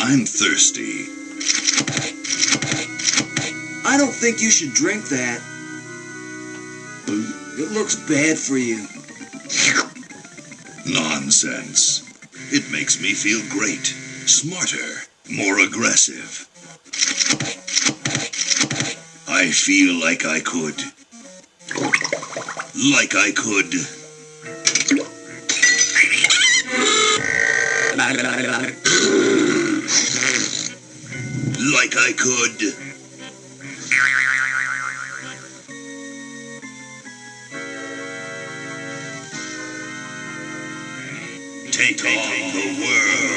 I'm thirsty. I don't think you should drink that. It looks bad for you. Nonsense. It makes me feel great, smarter, more aggressive. I feel like I could. Like I could. Like I could. Take on the world.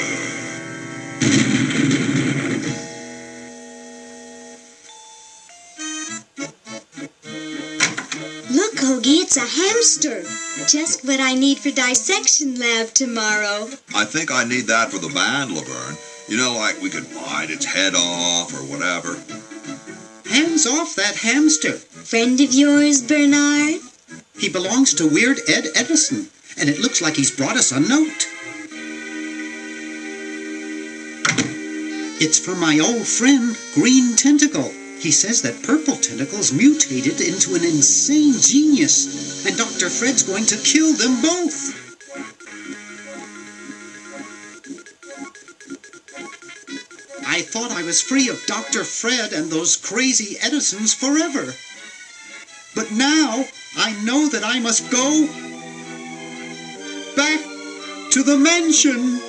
Look, Hoagie, it's a hamster. Just what I need for dissection lab tomorrow. I think I need that for the band, Laverne. You know, like we could bite its head off or whatever. Hands off that hamster. Friend of yours, Bernard? He belongs to Weird Ed Edison, and it looks like he's brought us a note. It's from my old friend, Green Tentacle. He says that Purple Tentacle's mutated into an insane genius, and Dr. Fred's going to kill them both. I thought I was free of Dr. Fred and those crazy Edisons forever. But now I know that I must go back to the mansion.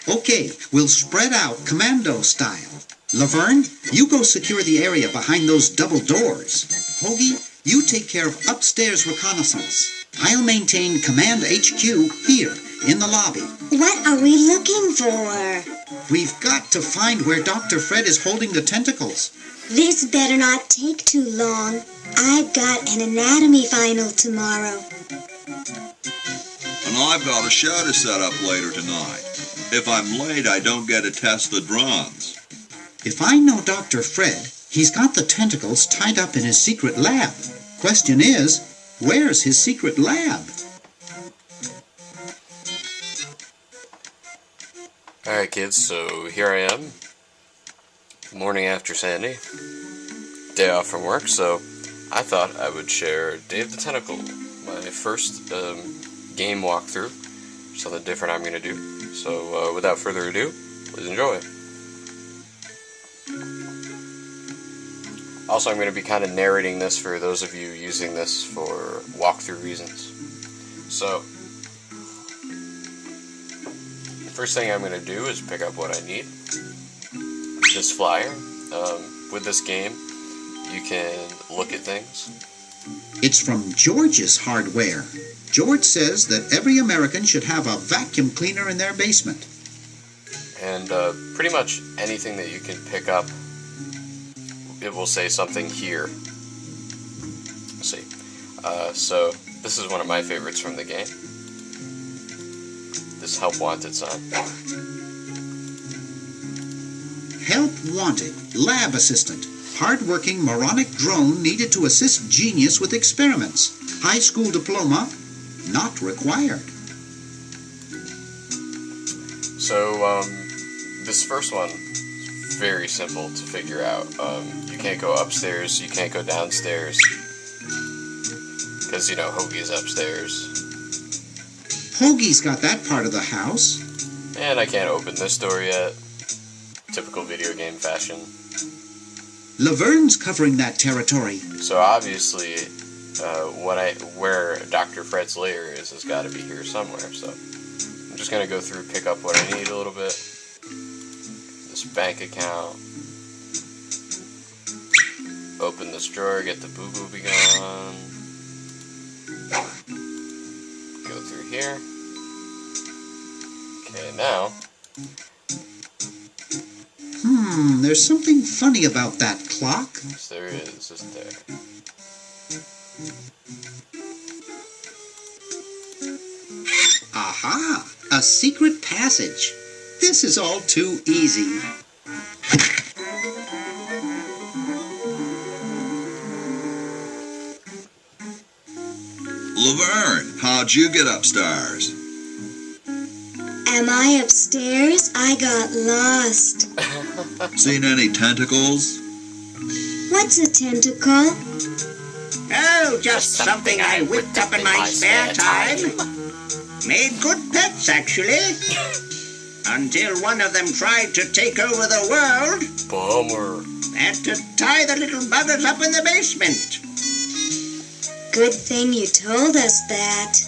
Okay, we'll spread out commando style. Laverne, you go secure the area behind those double doors. Hoagie, you take care of upstairs reconnaissance. I'll maintain Command HQ here, in the lobby. What are we looking for? We've got to find where Dr. Fred is holding the tentacles. This better not take too long. I've got an anatomy final tomorrow. And I've got a show to set up later tonight. If I'm late, I don't get to test the drums. If I know Dr. Fred, he's got the tentacles tied up in his secret lab. Question is, where's his secret lab? Alright kids, so here I am. Morning after Sandy. Day off from work, so I thought I would share Day of the Tentacle, my first game walkthrough. Something different I'm going to do. So without further ado, please enjoy. Also, I'm going to be kind of narrating this for those of you using this for walkthrough reasons. So, the first thing I'm going to do is pick up what I need. This flyer. With this game, you can look at things. It's from George's Hardware. George says that every American should have a vacuum cleaner in their basement. And pretty much anything that you can pick up, it will say something here. Let's see. So this is one of my favorites from the game. This help wanted sign. Help wanted. Lab assistant. Hard-working moronic drone needed to assist genius with experiments. High school diploma not required. So this first one is very simple to figure out. You can't go upstairs, you can't go downstairs, because, you know, Hoagie's upstairs. Hoagie's got that part of the house. And I can't open this door yet. Typical video game fashion. Laverne's covering that territory. So obviously, where Dr. Fred's lair is has got to be here somewhere. So I'm just gonna go through, pick up what I need a little bit. This bank account. Open this drawer, get the Boo Boo Be Gone. Go through here. Okay, now. There's something funny about that clock. Yes, there is, isn't there? Aha! A secret passage. This is all too easy. Laverne, how'd you get upstairs? Am I upstairs? I got lost. Seen any tentacles? What's a tentacle? Oh, just something I whipped up in my spare time. Made good pets, actually. Until one of them tried to take over the world. Bummer. Had to tie the little buggers up in the basement. Good thing you told us that.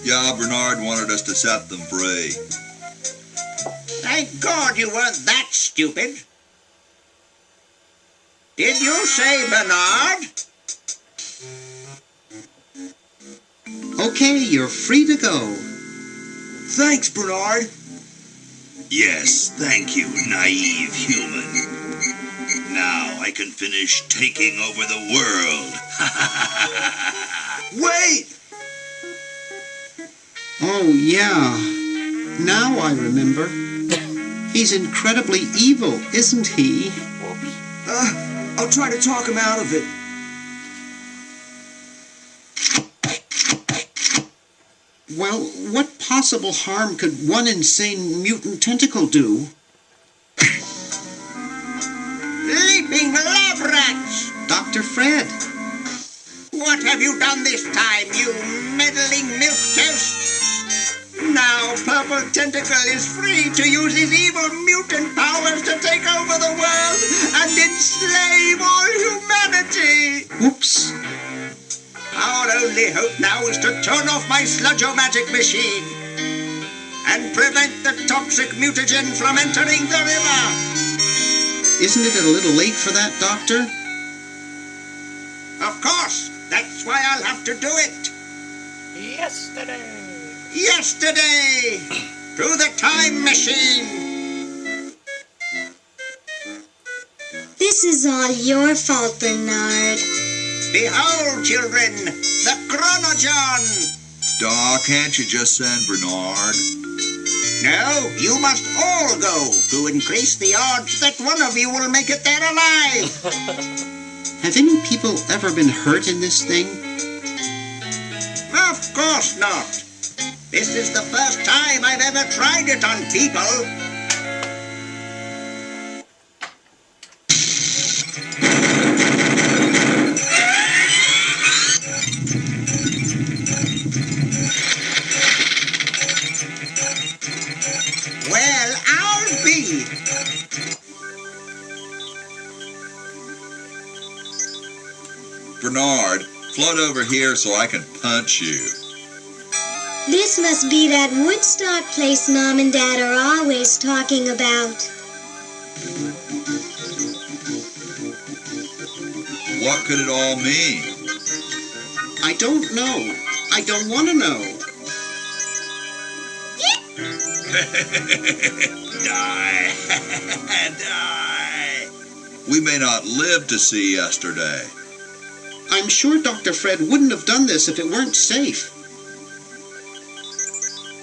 Yeah, Bernard wanted us to set them free. Thank God you weren't that stupid. Did you say Bernard? Okay, you're free to go. Thanks, Bernard. Yes, thank you, naive human. Now I can finish taking over the world. Wait! Oh, yeah. Now I remember. He's incredibly evil, isn't he? Whoops. I'll try to talk him out of it. Well, what possible harm could one insane mutant tentacle do? Leaping lab rats! Dr. Fred. What have you done this time, you meddling milquetoast? Now Purple Tentacle is free to use his evil mutant powers to take over the world and enslave all humanity! Whoops. Our only hope now is to turn off my sludge-o-magic machine and prevent the toxic mutagen from entering the river. Isn't it a little late for that, Doctor? Of course, that's why I'll have to do it. Yesterday, through the time machine. This is all your fault, Bernard. Behold, children, the Chronogon. Doc, can't you just send Bernard? No, you must all go to increase the odds that one of you will make it there alive. Have any people ever been hurt in this thing? Of course not. This is the first time I've ever tried it on people. Well, I'll be. Bernard, float over here so I can punch you. This must be that Woodstock place Mom and Dad are always talking about. What could it all mean? I don't know. I don't want to know. Die. Die. We may not live to see yesterday. I'm sure Dr. Fred wouldn't have done this if it weren't safe.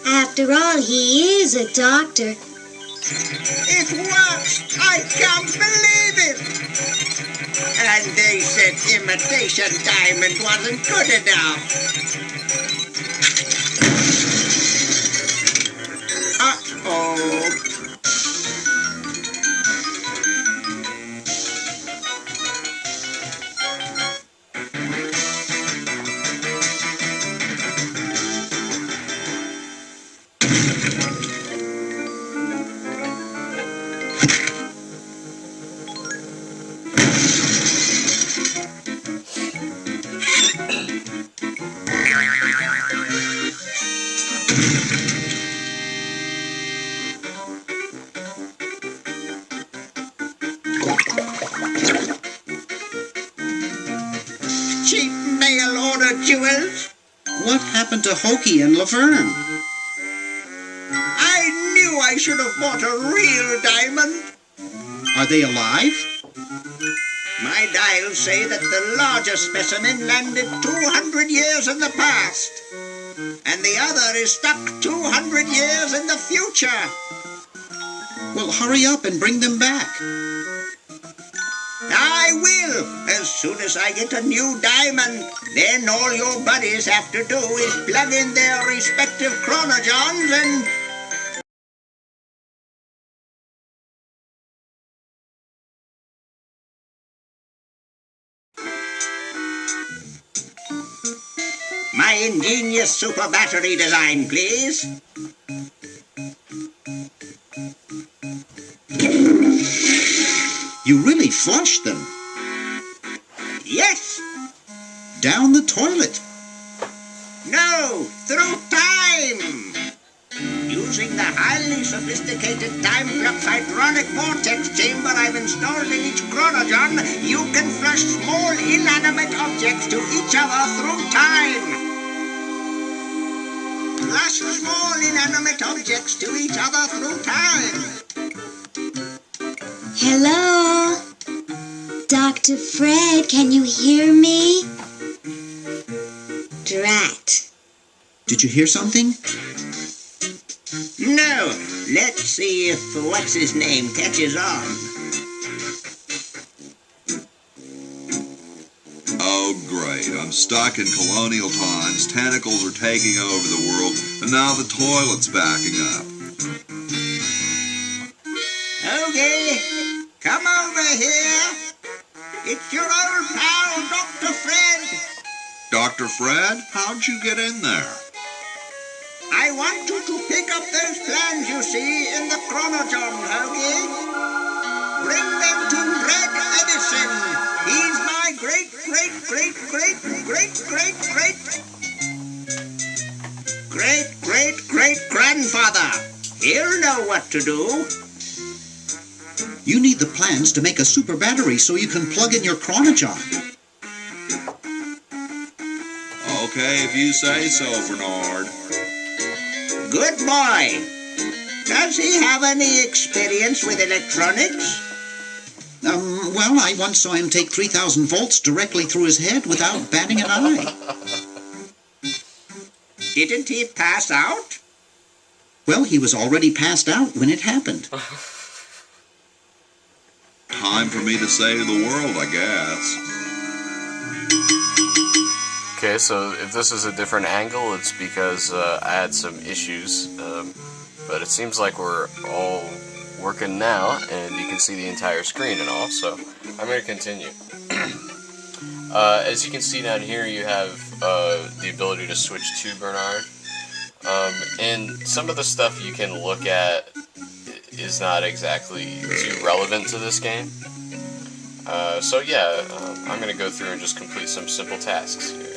After all, he is a doctor. It works! I can't believe it! And they said imitation diamond wasn't good enough. Uh-oh. Cheap mail-order jewels. What happened to Hoagie and Laverne? I knew I should have bought a real diamond. Are they alive? My dials say that the larger specimen landed 200 years in the past, and the other is stuck 200 years in the future. Well, hurry up and bring them back. I will, as soon as I get a new diamond. Then all your buddies have to do is plug in their respective chronojons and... My ingenious super battery design, please. You really flushed them. Yes. Down the toilet. No, through time. Using the highly sophisticated time-flux hydronic vortex chamber I've installed in each chronogon, you can flush small inanimate objects to each other through time. Flush small inanimate objects to each other through time. Hello? Dr. Fred, can you hear me? Drat. Did you hear something? No, let's see if what's-his-name catches on. Oh, great. I'm stuck in colonial times. Tentacles are taking over the world, and now the toilet's backing up. Okay, come over here. It's your old pal, Dr. Fred. Dr. Fred, how'd you get in there? I want you to pick up those plans you see in the chronogon, Hoagie. Bring them to Red Edison. He's my great-great-great-great-great-great-great-great-grandfather. He'll know what to do. You need the plans to make a super battery so you can plug in your chronogon. Okay, if you say so, Bernard. Good boy. Does he have any experience with electronics? Well, I once saw him take 3,000 volts directly through his head without batting an eye. Didn't he pass out? Well, he was already passed out when it happened. Time for me to save the world, I guess. Okay, so if this is a different angle, it's because I had some issues, but it seems like we're all working now, and you can see the entire screen and all, so I'm going to continue. As you can see down here, you have the ability to switch to Bernard, and some of the stuff you can look at is not exactly too relevant to this game. So yeah, I'm going to go through and just complete some simple tasks here.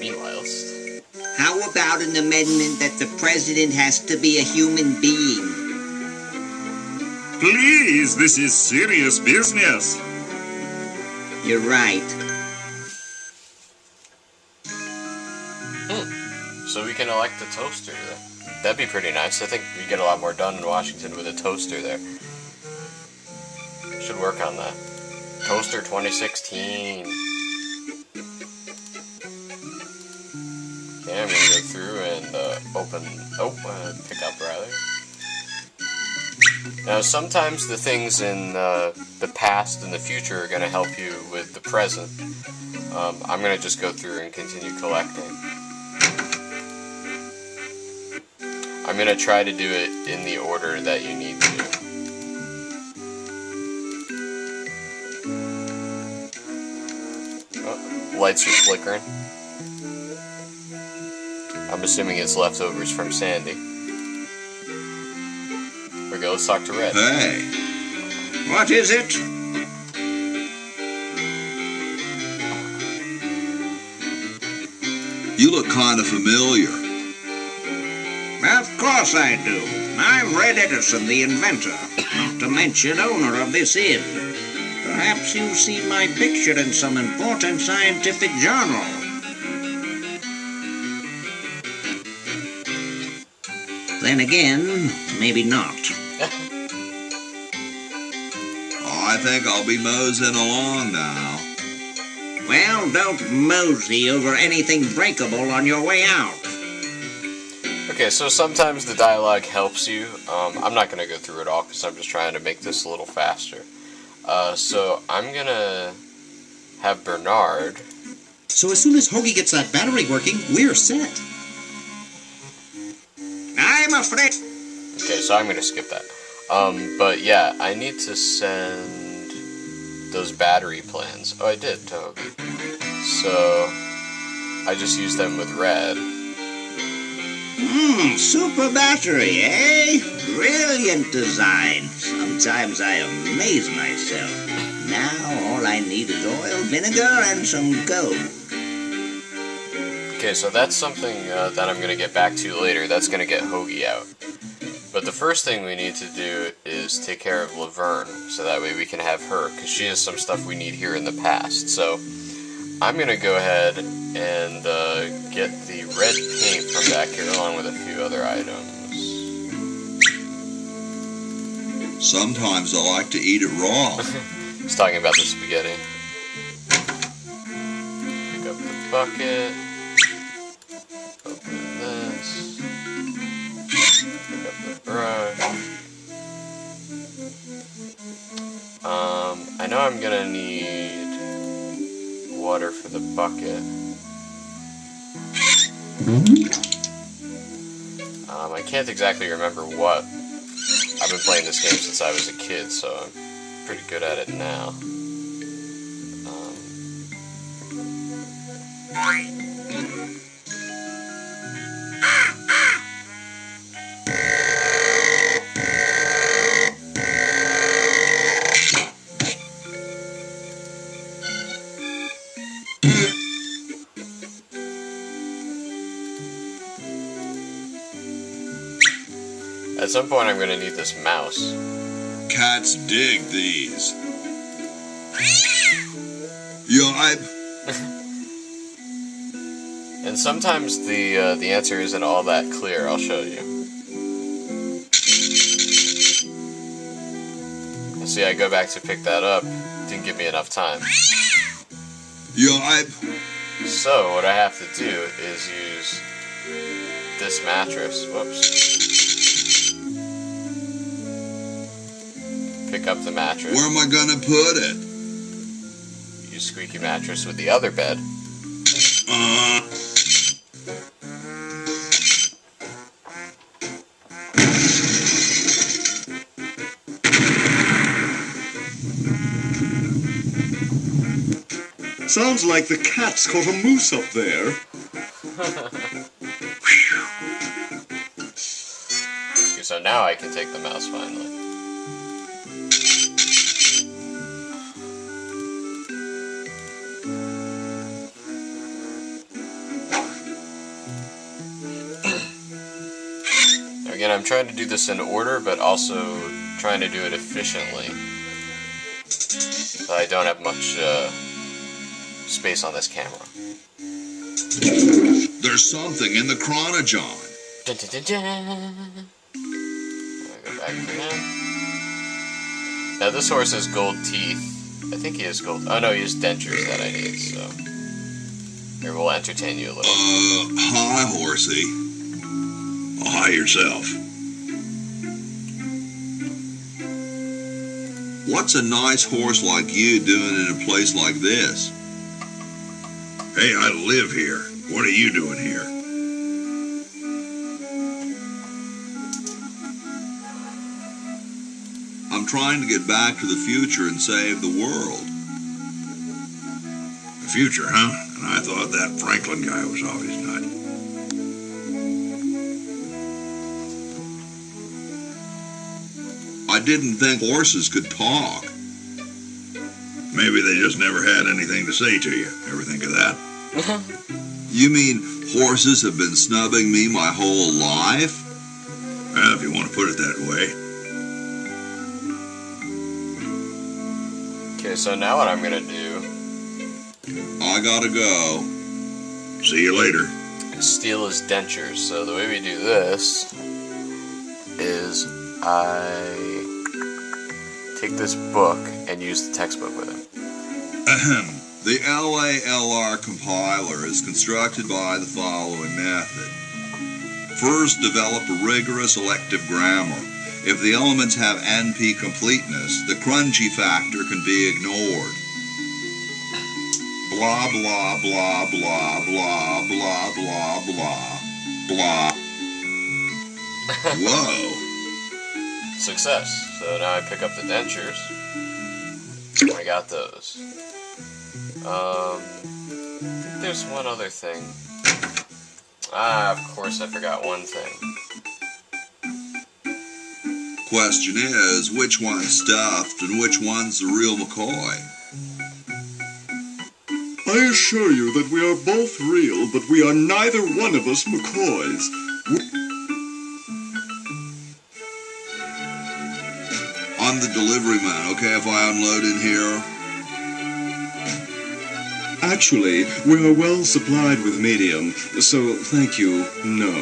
Meanwhile, How about an amendment that the president has to be a human being? Please, this is serious business. You're right. So we can elect a toaster. That'd be pretty nice. I think we get a lot more done in Washington with a toaster there. Should work on that. Toaster 2016. Okay, I'm gonna go through and pick up rather. Now, sometimes the things in the past and the future are gonna help you with the present. I'm gonna just go through and continue collecting. I'm going to try to do it in the order that you need to. Oh, lights are flickering. I'm assuming it's leftovers from Sandy. Here we go, let's talk to Red. Hey, What is it? you look kind of familiar. Of course I do. I'm Red Edison, the inventor, not to mention owner of this inn. Perhaps you've seen my picture in some important scientific journal. Then again, maybe not. I think I'll be moseying along now. Well, don't mosey over anything breakable on your way out. Okay, so sometimes the dialogue helps you. I'm not going to go through it all because I'm just trying to make this a little faster. So I'm going to have Bernard. So as soon as Hoagie gets that battery working, we're set. I'm afraid... Okay, so I'm going to skip that. But yeah, I need to send those battery plans. Oh, I did to Hoagie. So I just used them with Red. Super battery, eh? Brilliant design. Sometimes I amaze myself. Now all I need is oil, vinegar, and some gold. Okay, so that's something that I'm going to get back to later. That's going to get Hoagie out. But the first thing we need to do is take care of Laverne, so that way we can have her, because she has some stuff we need here in the past. So I'm going to go ahead and get the red paint from back here along with a few other items. Sometimes I like to eat it raw. He's talking about the spaghetti. Pick up the bucket. Open this. Pick up the brush. I know I'm gonna need water for the bucket. I can't exactly remember what. I've been playing this game since I was a kid, so I'm pretty good at it now. At some point I'm going to need this mouse. Cats dig these. Yipe. And sometimes the answer isn't all that clear. I'll show you. See, I go back to pick that up. Didn't give me enough time. Yipe. So what I have to do is use this mattress. Whoops. Pick up the mattress. Where am I gonna put it? Use squeaky mattress with the other bed. Sounds like the cat's caught a moose up there. now I can take the mouse finally. Again, I'm trying to do this in order, but also trying to do it efficiently. So I don't have much space on this camera. There's something in the chronojohn. Dun, dun, dun, dun. Go back to him. Now this horse has gold teeth. I think he has gold. Oh no, he has dentures that I need. So here, we'll entertain you a little. Hi, horsey. Oh, hi yourself. What's a nice horse like you doing in a place like this? Hey, I live here. What are you doing here? I'm trying to get back to the future and save the world. The future, huh? And I thought that Franklin guy was off his nut. I didn't think horses could talk. Maybe they just never had anything to say to you. Ever think of that? You mean horses have been snubbing me my whole life? Well, if you want to put it that way. Okay, so now what I'm gonna do I gotta go. See you later. is steal his dentures. So the way we do this is I take this book and use the textbook with it. Ahem. The LALR compiler is constructed by the following method. First, develop a rigorous elective grammar. If the elements have NP completeness, the crunchy factor can be ignored. Blah, blah, blah, blah, blah, blah, blah, blah, blah. Whoa. Success. So now I pick up the dentures. I got those. I think there's one other thing. Of course I forgot one thing. Question is, which one's stuffed and which one's the real McCoy? I assure you that we are both real, but we are neither one of us McCoys. I'm the delivery man, okay, if I unload in here? Actually, we are well supplied with medium, so thank you, no.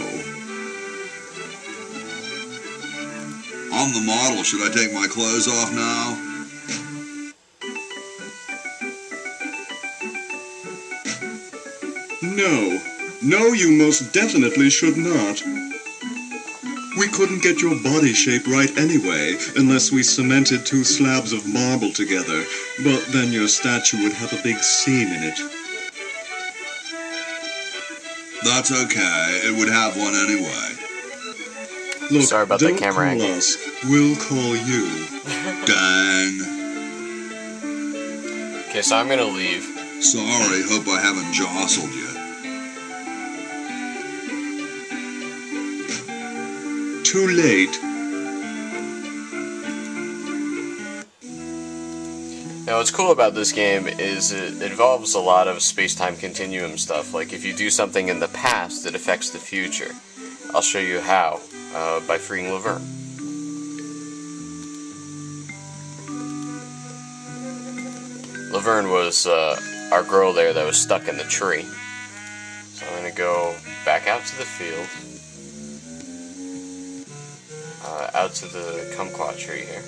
I'm the model. Should I take my clothes off now? No. No, you most definitely should not. We couldn't get your body shape right anyway, unless we cemented two slabs of marble together, but then your statue would have a big seam in it. That's okay. It would have one anyway. Look, Sorry about that camera don't call angle. us. We'll call you. Dang. Okay, so I'm gonna leave. Sorry, hope I haven't jostled you. Too late. Now what's cool about this game is it involves a lot of space-time continuum stuff. Like if you do something in the past, it affects the future. I'll show you how by freeing Laverne. Laverne was our girl there that was stuck in the tree. So I'm going to go back out to the field. Out to the kumquat tree here.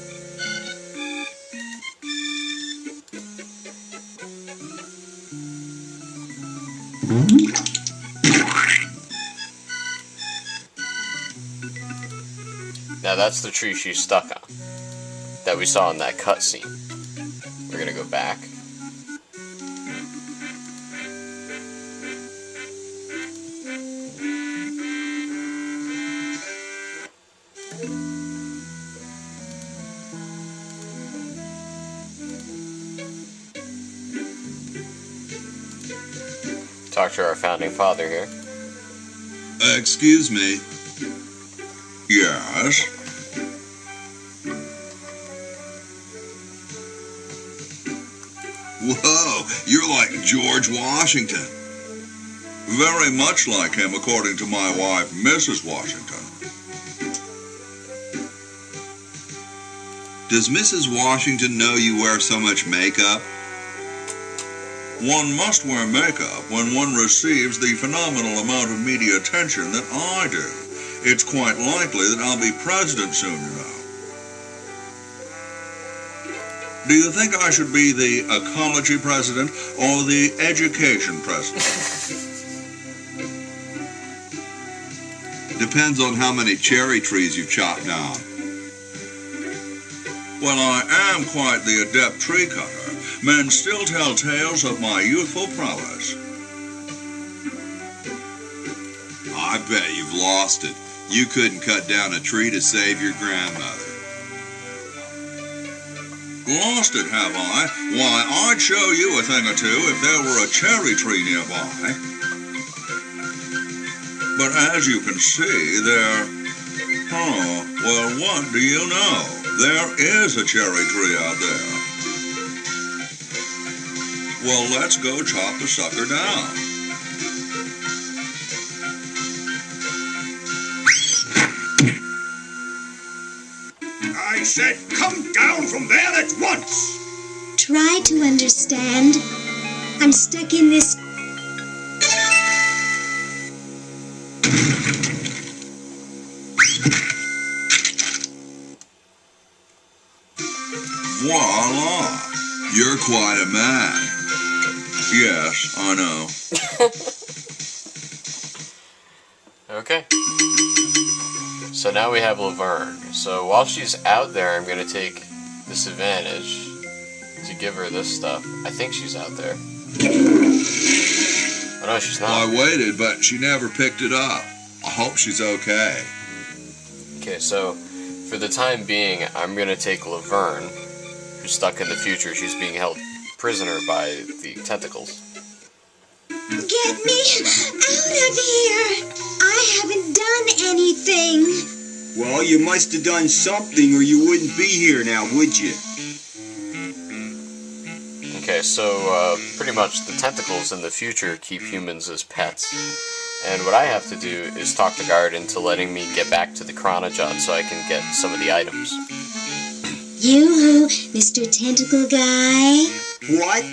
Now that's the tree she's stuck on, that we saw in that cutscene. We're gonna go back. Talk to our founding father here. Excuse me. Yes? Whoa, you're like George Washington. Very much like him, according to my wife, Mrs. Washington. Does Mrs. Washington know you wear so much makeup? One must wear makeup when one receives the phenomenal amount of media attention that I do. It's quite likely that I'll be president soon, you know. Do you think I should be the ecology president or the education president? Depends on how many cherry trees you chop down. Well, I am quite the adept tree cutter. Men still tell tales of my youthful prowess. I bet you've lost it. You couldn't cut down a tree to save your grandmother. Lost it, have I? Why, I'd show you a thing or two if there were a cherry tree nearby. But as you can see, well, what do you know? There is a cherry tree out there. Well, let's go chop the sucker down. I said, come down from there at once! Try to understand. I'm stuck in this. Voila! You're quite a man. Yes, I know. Okay. So now we have Laverne. So while she's out there, I'm going to take this advantage to give her this stuff. I think she's out there. Oh no, she's not. I waited, but she never picked it up. I hope she's okay. Okay, so for the time being, I'm going to take Laverne, who's stuck in the future. She's being held prisoner by the tentacles. Get me out of here! I haven't done anything. Well, you must have done something or you wouldn't be here now, would you? Okay, so pretty much the tentacles in the future keep humans as pets. And what I have to do is talk the guard into letting me get back to the Chronojon so I can get some of the items. You, Mr. Tentacle Guy? What?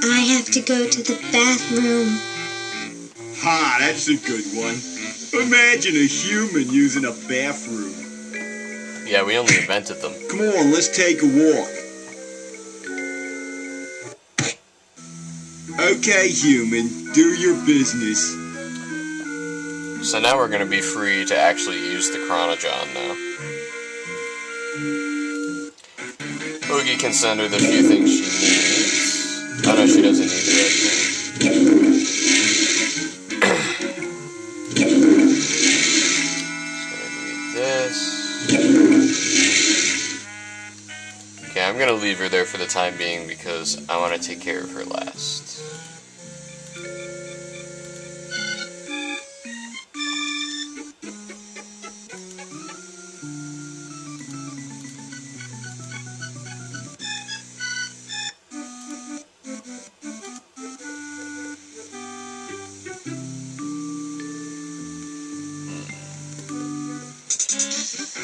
I have to go to the bathroom. Ha, that's a good one. Imagine a human using a bathroom. Yeah, we only invented them. Come on, let's take a walk. Okay, human, do your business. So now we're going to be free to actually use the Chronojon now. Oogie can send her the few things she needs. Oh no, she doesn't need it. Okay, I'm gonna leave her there for the time being because I want to take care of her last.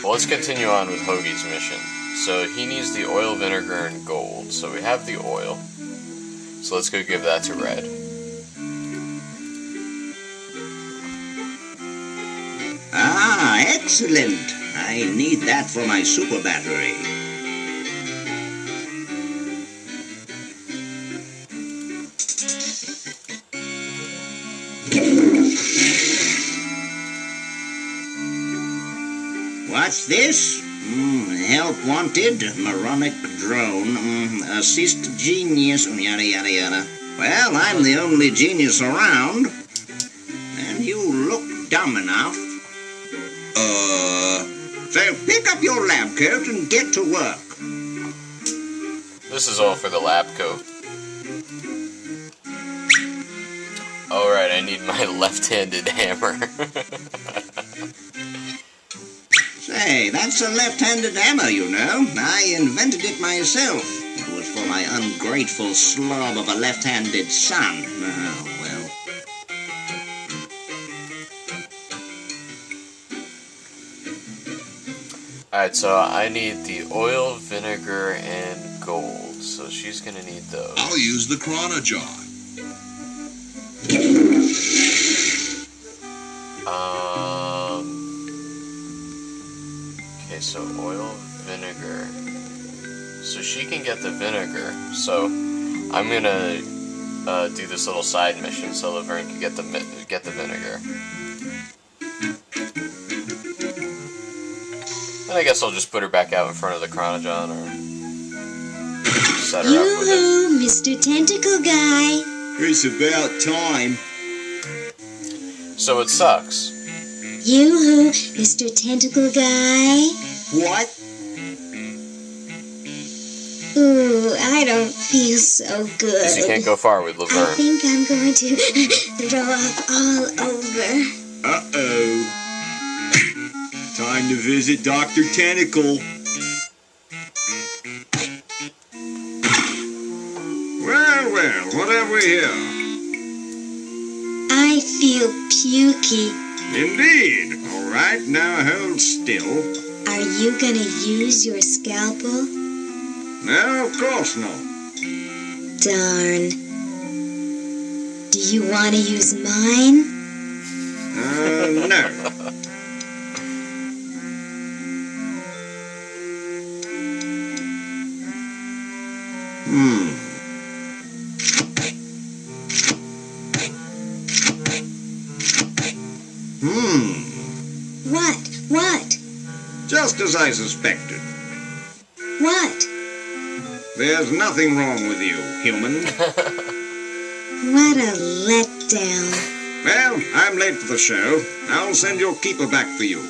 Well, let's continue on with Hoagie's mission. So he needs the oil, vinegar, and gold. So we have the oil. So let's go give that to Red. Ah, excellent. I need that for my super battery. What's this? Help wanted, moronic drone, assist genius, yada yada yada. Well, I'm the only genius around, and you look dumb enough. So pick up your lab coat and get to work. This is all for the lab coat. Alright, I need my left-handed hammer. Say, that's a left-handed hammer, you know. I invented it myself. It was for my ungrateful slob of a left-handed son. Oh, well. Alright, so I need the oil, vinegar, and gold. So she's gonna need those. I'll use the chronojohn. Okay, so oil, vinegar. So she can get the vinegar. So I'm gonna do this little side mission so Laverne can get the vinegar. And I guess I'll just put her back out in front of the chronojohn or set her up with it. Yoo-hoo, Mr. Tentacle Guy. It's about time. So it sucks. Yoo-hoo, Mr. Tentacle Guy. What? Ooh, I don't feel so good. Because you can't go far with I Laverne. think I'm going to throw up all over. Uh-oh. Time to visit Dr. Tentacle. Well, what have we here? I feel pukey. Indeed. All right, now hold still. Are you gonna use your scalpel? No, of course not. Darn. Do you want to use mine? No. What? Just as I suspected. What? There's nothing wrong with you, human. What a letdown. Well, I'm late for the show. I'll send your keeper back for you.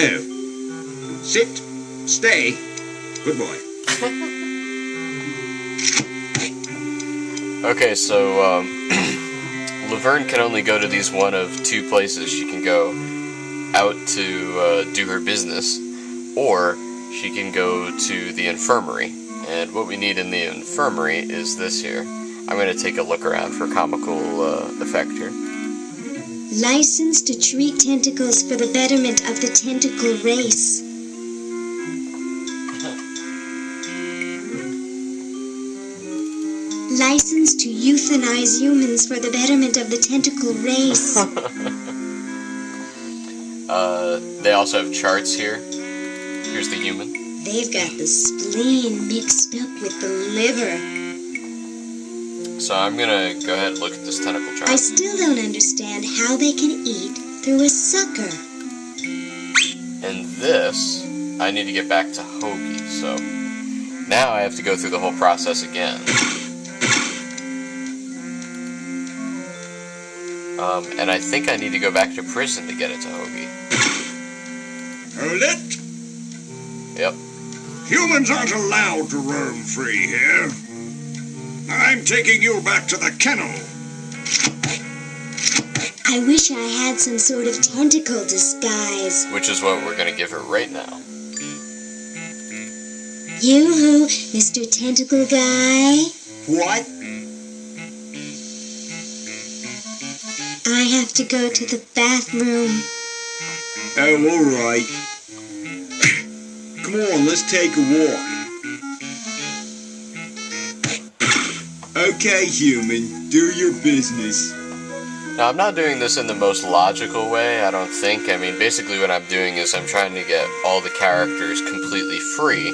Oh. Sit. Stay. Good boy. Okay, so Laverne can only go to these one of two places. She can go out to do her business, or she can go to the infirmary. And what we need in the infirmary is this here. I'm going to take a look around for comical effect here. Licensed to treat tentacles for the betterment of the tentacle race. Licensed to euthanize humans for the betterment of the tentacle race. They also have charts here. Here's the human. They've got the spleen mixed up with the liver. So I'm gonna go ahead and look at this tentacle chart. I still don't understand how they can eat through a sucker. And this, I need to get back to Hoagie. So now I have to go through the whole process again. And I think I need to go back to prison to get it to Hoagie. Hold it. Yep. Humans aren't allowed to roam free here. I'm taking you back to the kennel. I wish I had some sort of tentacle disguise. Which is what we're gonna give her right now. Yoo-hoo, Mr. Tentacle Guy. What? I have to go to the bathroom. Oh, all right. Come on, let's take a walk. Okay, human, do your business. Now, I'm not doing this in the most logical way, I don't think. I mean, basically what I'm doing is I'm trying to get all the characters completely free,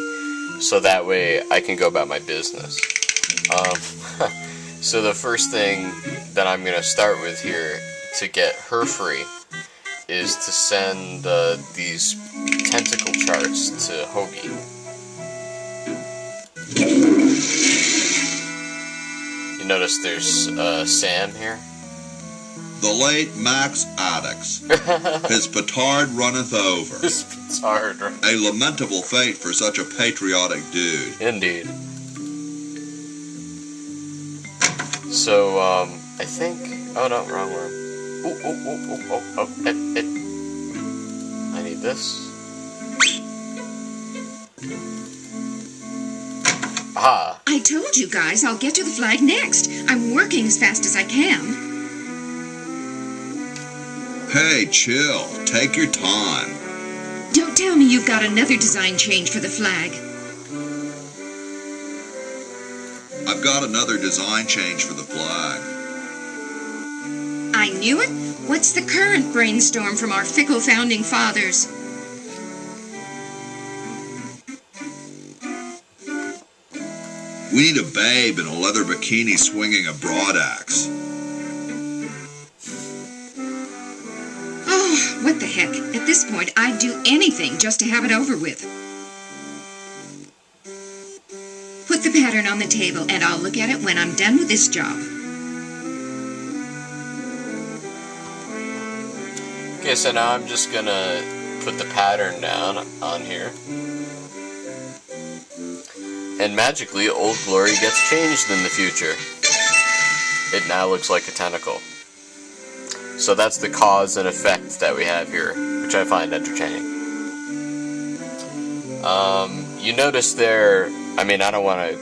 so that way I can go about my business. So the first thing that I'm going to start with here to get her free is to send these tentacle charts to Hoagie. You notice there's Sam here? The late Max Addicts. His petard runneth over. His petard. A lamentable fate for such a patriotic dude. Indeed. So, I think... Oh no, wrong room. I need this. Aha! I told you guys I'll get to the flag next. I'm working as fast as I can. Hey, chill. Take your time. Don't tell me you've got another design change for the flag. I've got another design change for the flag. I knew it. What's the current brainstorm from our fickle founding fathers? We need a babe in a leather bikini swinging a broadaxe. Oh, what the heck. At this point, I'd do anything just to have it over with. Put the pattern on the table, and I'll look at it when I'm done with this job. Okay, so now I'm just gonna put the pattern down on here. And magically, Old Glory gets changed in the future. It now looks like a tentacle. So that's the cause and effect that we have here, which I find entertaining. You notice there, I mean, I don't want to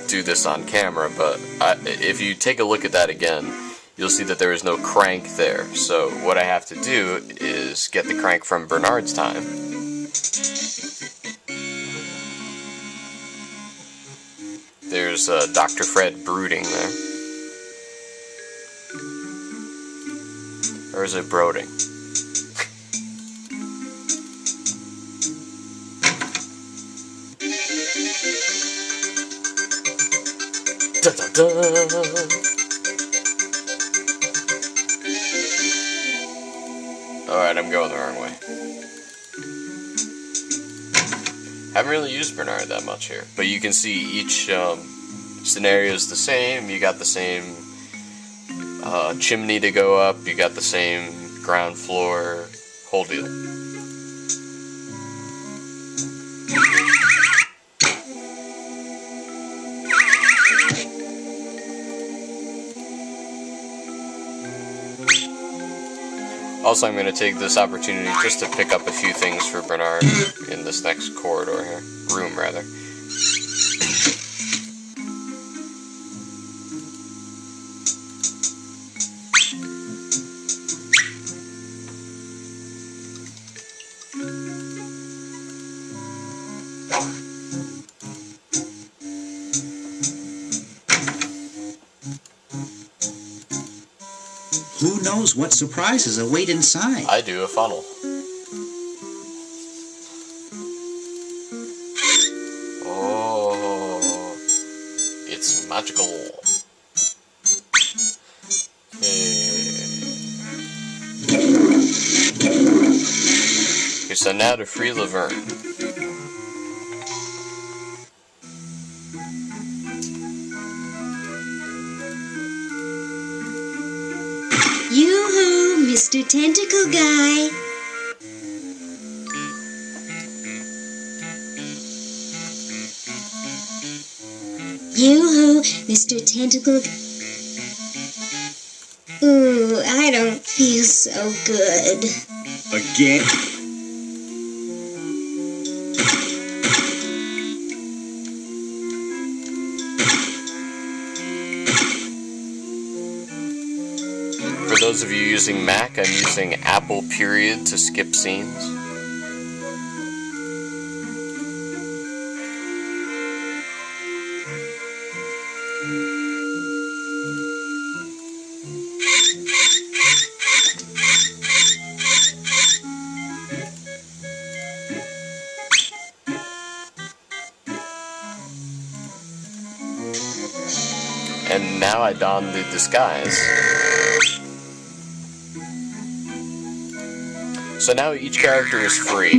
do this on camera, but if you take a look at that again, you'll see that there is no crank there. So what I have to do is get the crank from Bernard's time. There's Dr. Fred brooding there. Or is it brooding? Da, da, da. Alright, I'm going the wrong way. Haven't really used Bernard that much here, but you can see each scenario is the same. You got the same chimney to go up, you got the same ground floor, whole deal. Also, I'm going to take this opportunity just to pick up a few things for Bernard in this next corridor here. Room, rather. Who knows what surprises await inside? I do, a funnel. Oh, it's magical. Okay, so now to free Laverne. Yoo-hoo, Mr. Tentacle Guy. Yoo-hoo, Mr. Tentacle... Ooh, I don't feel so good. Again? For those of you using Mac, I'm using Apple period to skip scenes. And now I don the disguise. So now each character is free.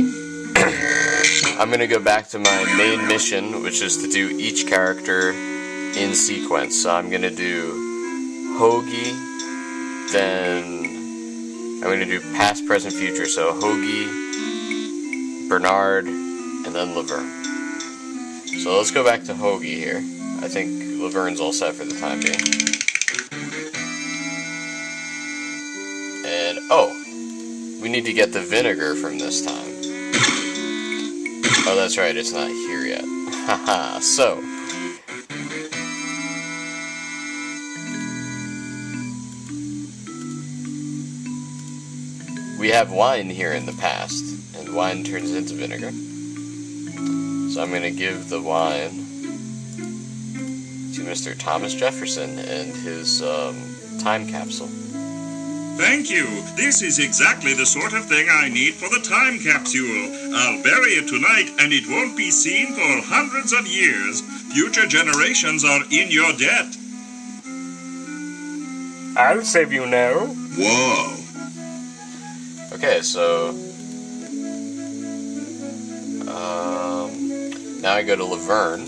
I'm going to go back to my main mission, which is to do each character in sequence. So I'm going to do Hoagie, then I'm going to do past, present, future. So Hoagie, Bernard, and then Laverne. So let's go back to Hoagie here. I think Laverne's all set for the time being. oh, we need to get the vinegar from this time. Oh, that's right, it's not here yet. Haha, so. We have wine here in the past, and wine turns into vinegar. So I'm going to give the wine to Mr. Thomas Jefferson and his time capsule. Thank you. This is exactly the sort of thing I need for the time capsule. I'll bury it tonight, and it won't be seen for hundreds of years. Future generations are in your debt. I'll save you now. Whoa. Okay, so now I go to Laverne.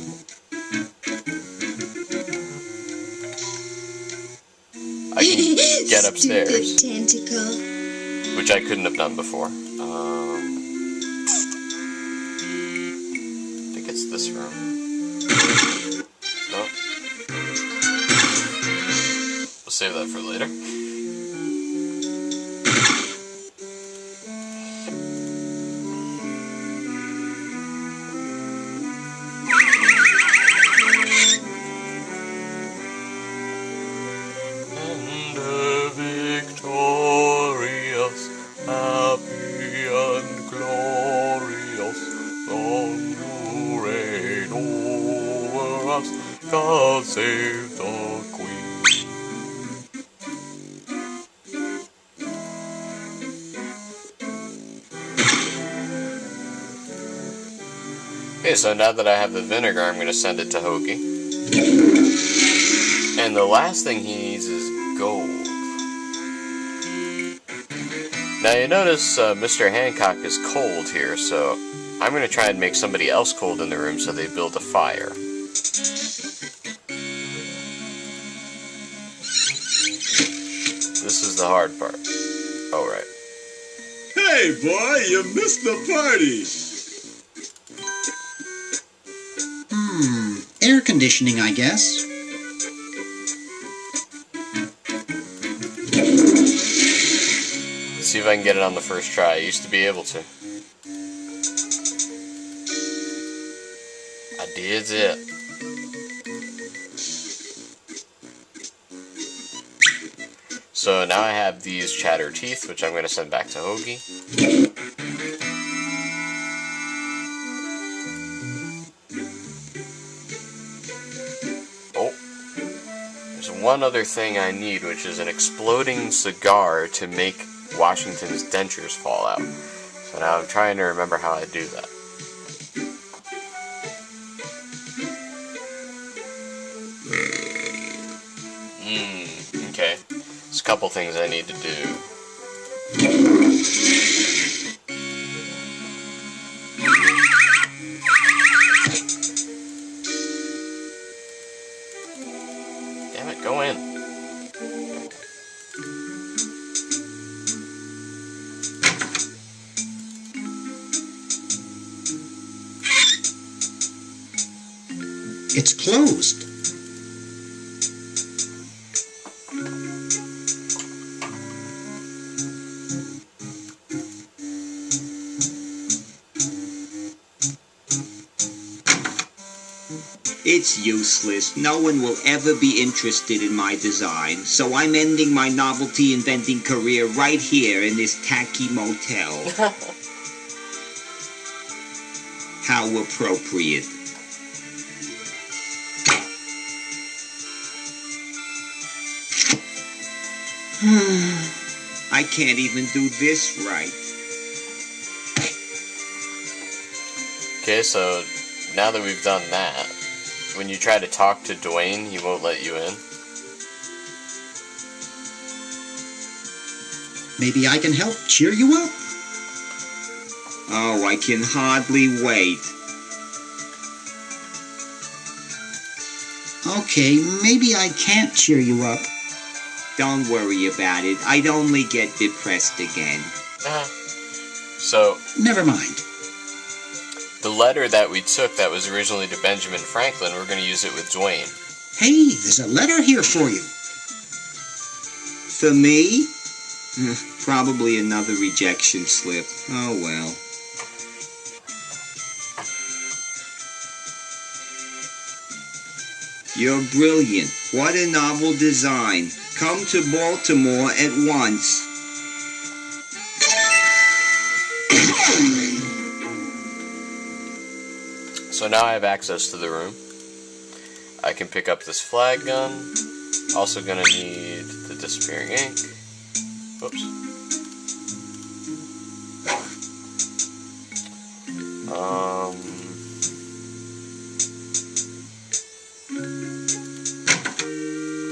I can get upstairs, Stupid Tentacle. which I couldn't have done before. I think it's this room. Nope. We'll save that for later. God save the Queen. Okay, so now that I have the vinegar, I'm going to send it to Hoagie. And the last thing he needs is gold. Now you notice Mr. Hancock is cold here, so I'm going to try and make somebody else cold in the room so they build a fire. This is the hard part. Oh, right. Hey, boy, you missed the party. Air conditioning, I guess. Let's see if I can get it on the first try. I used to be able to. I did it. So now I have these chatter teeth, which I'm going to send back to Hoagie. Oh, there's one other thing I need, which is an exploding cigar to make Washington's dentures fall out. So now I'm trying to remember how I do that. Okay. There's a couple things I need to do. Damn it, go in. It's closed. It's useless. No one will ever be interested in my design, so I'm ending my novelty inventing career right here in this tacky motel. How appropriate. I can't even do this right. Okay, so now that we've done that, when you try to talk to Dwayne, he won't let you in. Maybe I can help cheer you up. Oh, I can hardly wait. Okay, maybe I can't cheer you up. Don't worry about it. I'd only get depressed again. So, Never mind. the letter that we took that was originally to Benjamin Franklin, we're going to use it with Dwayne. Hey, there's a letter here for you. For me? Probably another rejection slip. Oh well. You're brilliant. What a novel design. Come to Baltimore at once. So now I have access to the room. I can pick up this flag gun. Also gonna need the disappearing ink. Whoops.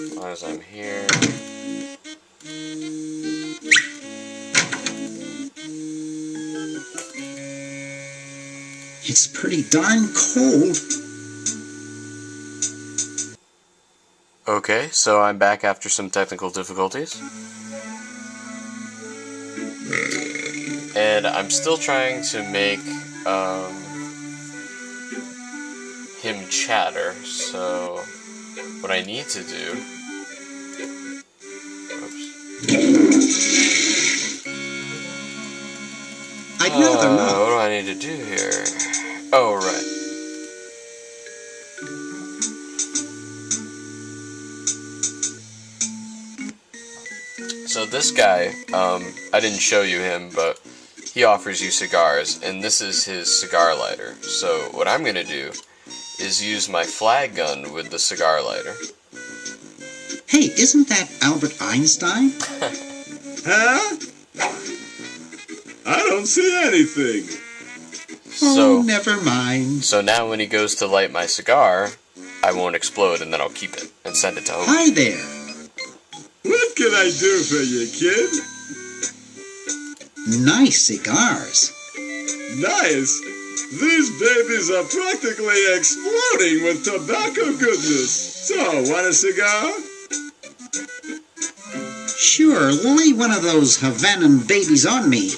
As long as I'm here. It's pretty darn cold. Okay, so I'm back after some technical difficulties. And I'm still trying to make him chatter, so what I need to do... I'd rather not. What do I need to do here? Oh, right. So this guy, I didn't show you him, but he offers you cigars, and this is his cigar lighter. So what I'm going to do is use my flag gun with the cigar lighter. Hey, isn't that Albert Einstein? Huh? I don't see anything. So, oh, never mind. So now when he goes to light my cigar, I won't explode, and then I'll keep it and send it to Hope. Hi there. What can I do for you, kid? Nice cigars. Nice. These babies are practically exploding with tobacco goodness. So, want a cigar? Sure, lay one of those Havanan babies on me.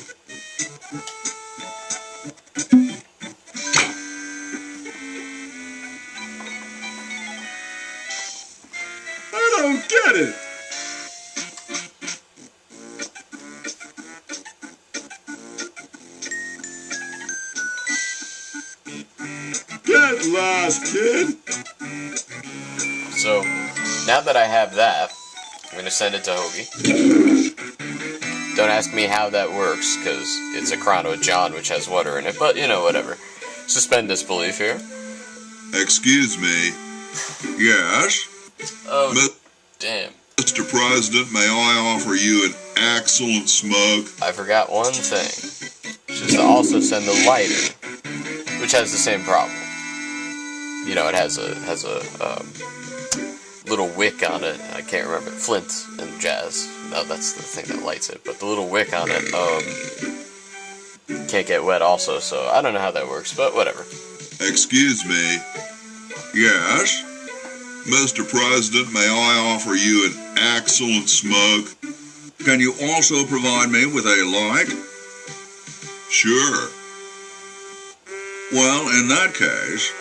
I don't get it. Get lost, kid. So, now that I have that, I'm going to send it to Hoagie. Don't ask me how that works, because it's a Chrono John, which has water in it, but, you know, whatever. Suspend disbelief here. Excuse me. Yes? Oh, damn. Mr. President, may I offer you an excellent smoke? I forgot one thing. Which is to also send the lighter, which has the same problem. You know, it has a little wick on it. I can't remember. Flint and jazz. No, that's the thing that lights it. But the little wick on it can't get wet also, so I don't know how that works, but whatever. Excuse me. Yes? Mr. President, may I offer you an excellent smoke? Can you also provide me with a light? Sure. Well, in that case...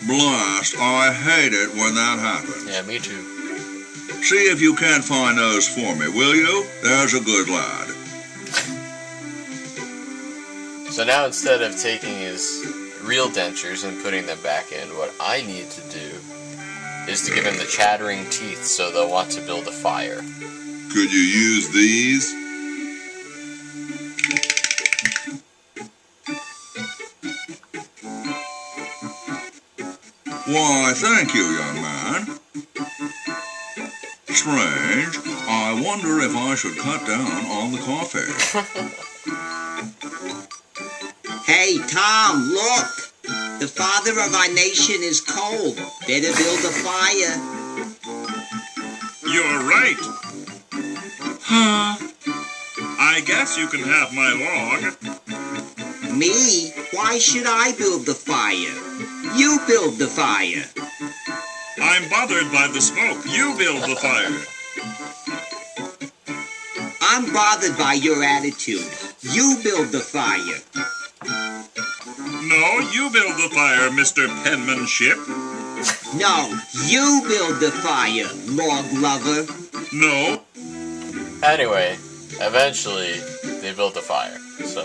Blast, I hate it when that happens. Yeah, me too. See if you can't find those for me, will you? There's a good lad. So now instead of taking his real dentures and putting them back in, what I need to do is to give him the chattering teeth so they'll want to build a fire. Could you use these? Why, thank you, young man. Strange. I wonder if I should cut down on the coffee. Hey, Tom, look. The father of our nation is cold. Better build a fire. You're right. Huh? I guess you can have my log. Me? Why should I build the fire? You build the fire. I'm bothered by the smoke. You build the fire. I'm bothered by your attitude. You build the fire. No, you build the fire, Mr. Penmanship. No, you build the fire, log lover. No. Anyway, eventually they built a fire. So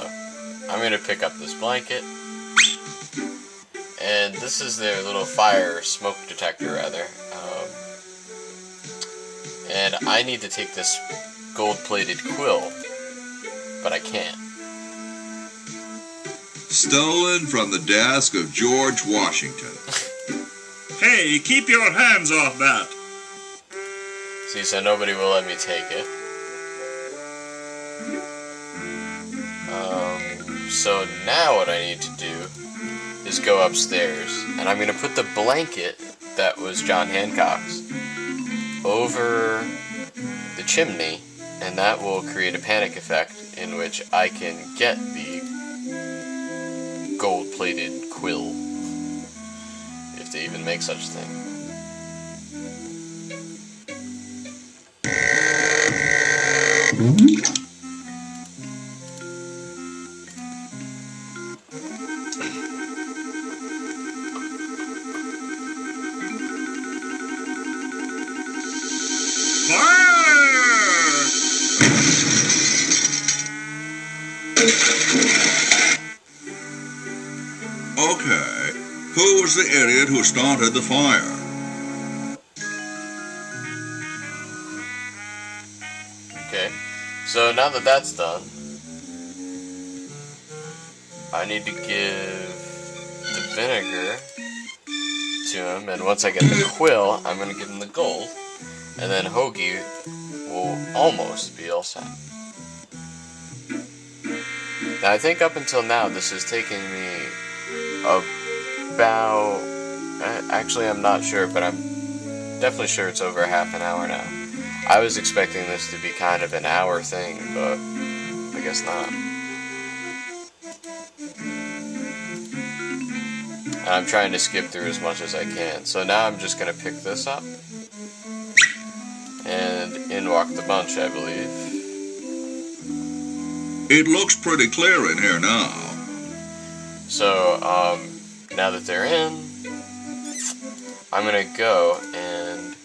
I'm gonna pick up this blanket, and this is their little fire smoke detector, rather. And I need to take this gold-plated quill, but I can't. Stolen from the desk of George Washington. Hey, keep your hands off that. See, so nobody will let me take it. So now what I need to do is go upstairs, and I'm going to put the blanket that was John Hancock's over the chimney, and that will create a panic effect in which I can get the gold-plated quill, if they even make such a thing. Okay, who was the idiot who started the fire? Okay, so now that that's done, I need to give the vinegar to him, and once I get the quill, I'm going to give him the gold, and then Hoagie will almost be all set. Now, I think up until now, this has taken me about... Actually, I'm not sure, but I'm definitely sure it's over half an hour now. I was expecting this to be kind of an hour thing, but I guess not. And I'm trying to skip through as much as I can. So now I'm just going to pick this up. And in walk the bunch, I believe. It looks pretty clear in here now. So, now that they're in, I'm going to go and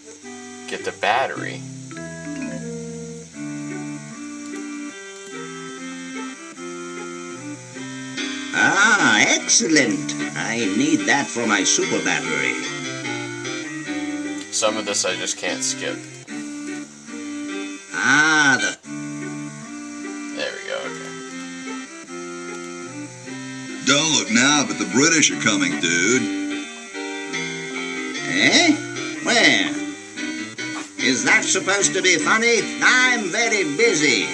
get the battery. Ah, excellent. I need that for my super battery. Some of this I just can't skip. Ah, There we go, okay. Don't look now, but the British are coming, dude. Eh? Where? Is that supposed to be funny? I'm very busy.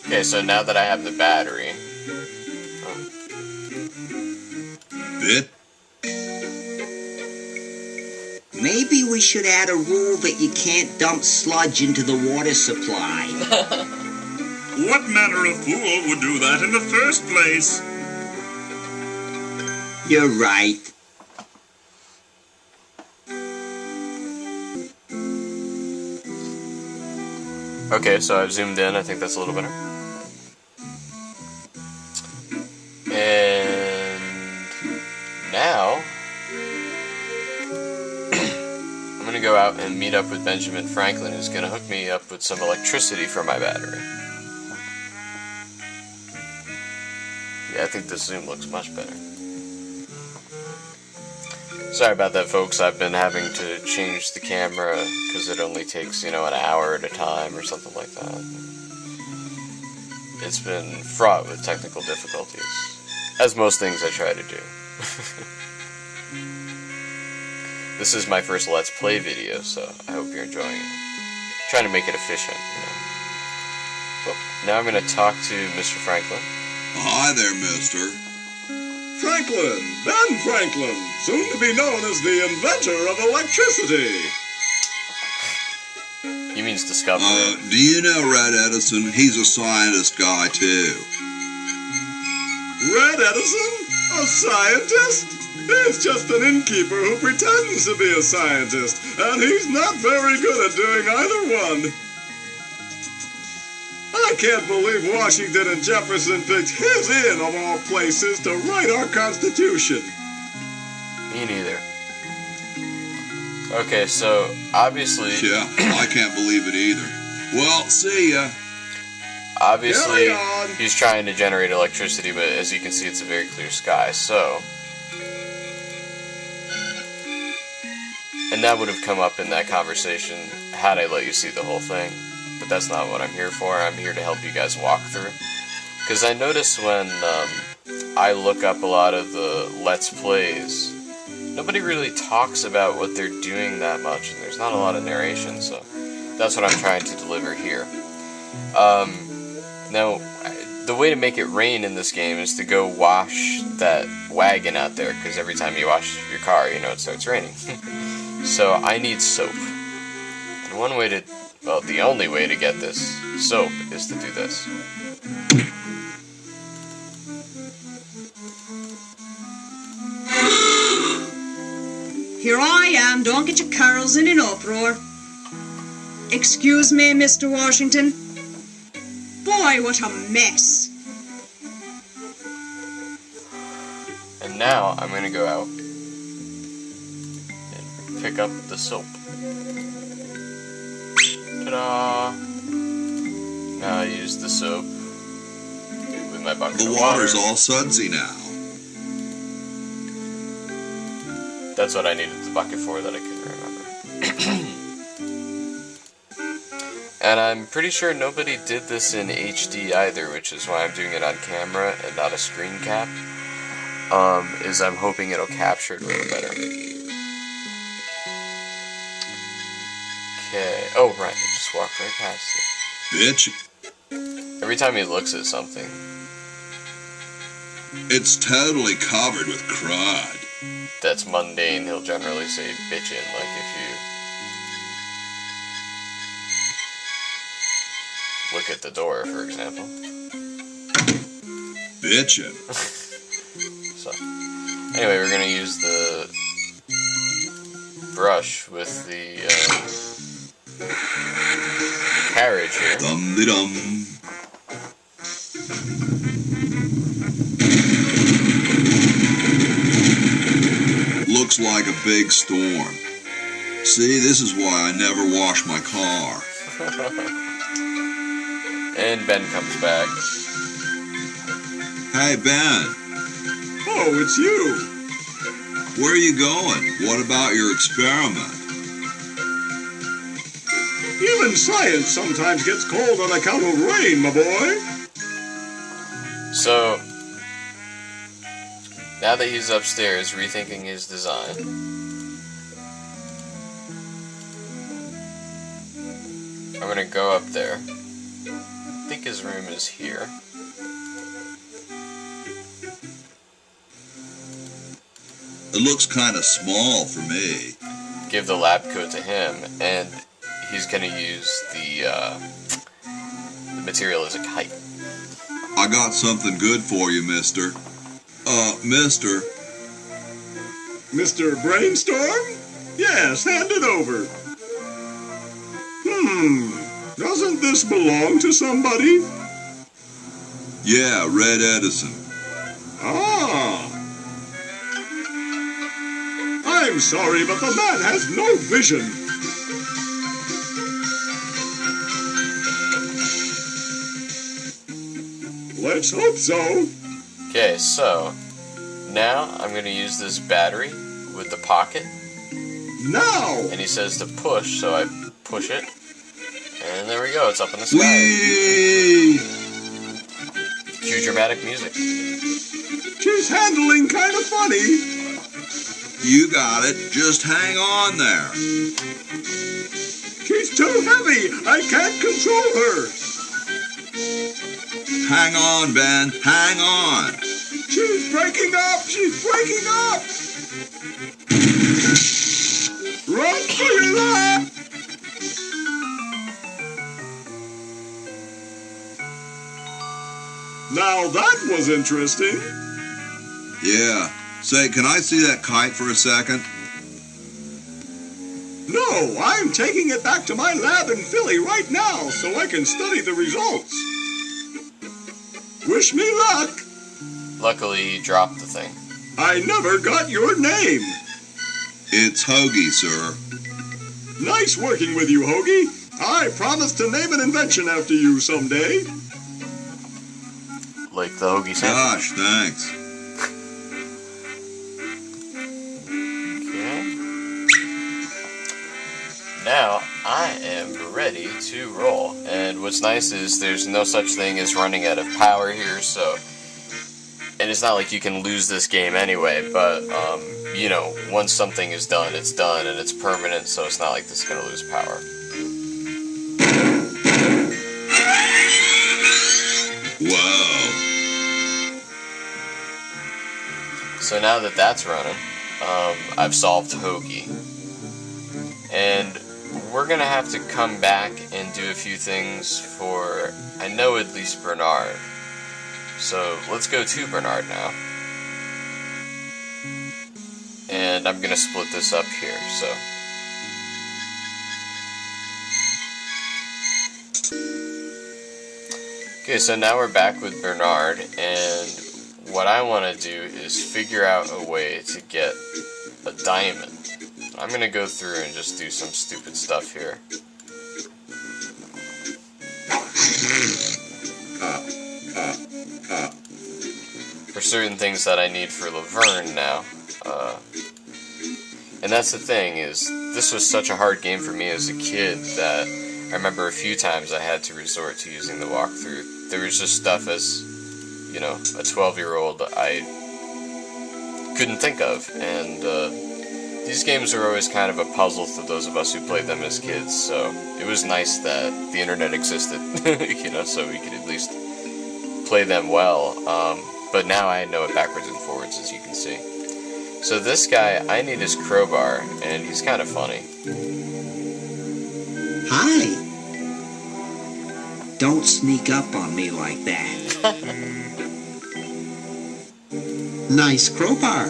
Okay, so now that I have the battery... Bit? Maybe we should add a rule that you can't dump sludge into the water supply. What manner of fool would do that in the first place? You're right. Okay, so I've zoomed in. I think that's a little better. And now I'm going to go out and meet up with Benjamin Franklin, who's going to hook me up with some electricity for my battery. Yeah, I think this zoom looks much better. Sorry about that, folks. I've been having to change the camera because it only takes, an hour at a time or something like that. It's been fraught with technical difficulties, as most things I try to do. This is my first Let's Play video, so I hope you're enjoying it. Trying to make it efficient, Well, now I'm going to talk to Mr. Franklin. Hi there, mister. Franklin, Ben Franklin, soon to be known as the inventor of electricity. He means discoverer. Do you know Red Edison? He's a scientist guy, too. Red Edison? A scientist? He's just an innkeeper who pretends to be a scientist, and he's not very good at doing either one. I can't believe Washington and Jefferson picked his inn, of all places, to write our Constitution. Me neither. Okay, so, obviously... Yeah, I can't believe it either. Well, see ya. Obviously, he's trying to generate electricity, but as you can see, it's a very clear sky, so... And that would have come up in that conversation had I let you see the whole thing. But that's not what I'm here for. I'm here to help you guys walk through. Because I notice when I look up a lot of the Let's Plays, nobody really talks about what they're doing that much, and there's not a lot of narration, so that's what I'm trying to deliver here. Now, the way to make it rain in this game is to go wash that wagon out there, because every time you wash your car, you know it starts raining. So I need soap. And one way to, well, the only way to get this soap is to do this. Here I am, don't get your curls in an uproar. Excuse me, Mr. Washington. Boy, what a mess. And now I'm going to go out and pick up the soap. Ta-da! Now I use the soap with my bucket of water. The water's all sudsy now. That's what I needed the bucket for that I couldn't remember. And I'm pretty sure nobody did this in HD either, which is why I'm doing it on camera and not a screen cap. Is I'm hoping it'll capture it a little better. Okay. Oh, right. I just walked right past it. Bitch. Every time he looks at something. It's totally covered with crud. That's mundane. He'll generally say bitchin', like if you look at the door, for example. Bitchin'. So, anyway, we're gonna use the brush with the carriage here. Dum-de-dum. Looks like a big storm. See, this is why I never wash my car. And Ben comes back. Hey, Ben. Oh, it's you. Where are you going? What about your experiment? Even science sometimes gets cold on account of rain, my boy. So, now that he's upstairs rethinking his design, I'm gonna go up there. I think his room is here. It looks kind of small for me. Give the lab coat to him, and he's gonna use the material as a kite. I got something good for you, mister. Mister. Mr. Brainstorm? Yes, hand it over. Doesn't this belong to somebody? Yeah, Red Edison. Ah. I'm sorry, but the man has no vision. Let's hope so. Okay, so now I'm going to use this battery with the pocket. Now! And he says to push, so I push it. And there we go, it's up in the sky. Whee! Cue dramatic music. She's handling kind of funny. You got it. Just hang on there. She's too heavy. I can't control her. Hang on, Ben. Hang on. She's breaking up. She's breaking up. Run for your life. Now that was interesting. Yeah. Say, can I see that kite for a second? No, I'm taking it back to my lab in Philly right now so I can study the results. Wish me luck. Luckily, he dropped the thing. I never got your name. It's Hoagie, sir. Nice working with you, Hoagie. I promise to name an invention after you someday. Like the Hoagie sandwich. Gosh, thanks. Okay. Now, I am ready to roll. And what's nice is there's no such thing as running out of power here, so... And it's not like you can lose this game anyway, but, you know, once something is done, it's done, and it's permanent, so it's not like this is going to lose power. Whoa. So now that that's running, I've solved Hoagie. And we're going to have to come back and do a few things for, I know at least Bernard. So let's go to Bernard now. And I'm going to split this up here, so. Okay, so now we're back with Bernard, and what I want to do is figure out a way to get a diamond. I'm going to go through and just do some stupid stuff here. For certain things that I need for Laverne now. And that's the thing, is this was such a hard game for me as a kid that I remember a few times I had to resort to using the walkthrough. There was just stuff as, you know, a 12-year-old I couldn't think of, and these games are always kind of a puzzle for those of us who played them as kids, so it was nice that the internet existed, you know, so we could at least play them well, but now I know it backwards and forwards, as you can see. So this guy, I need his crowbar, and he's kind of funny. Hi. Don't sneak up on me like that. Nice crowbar.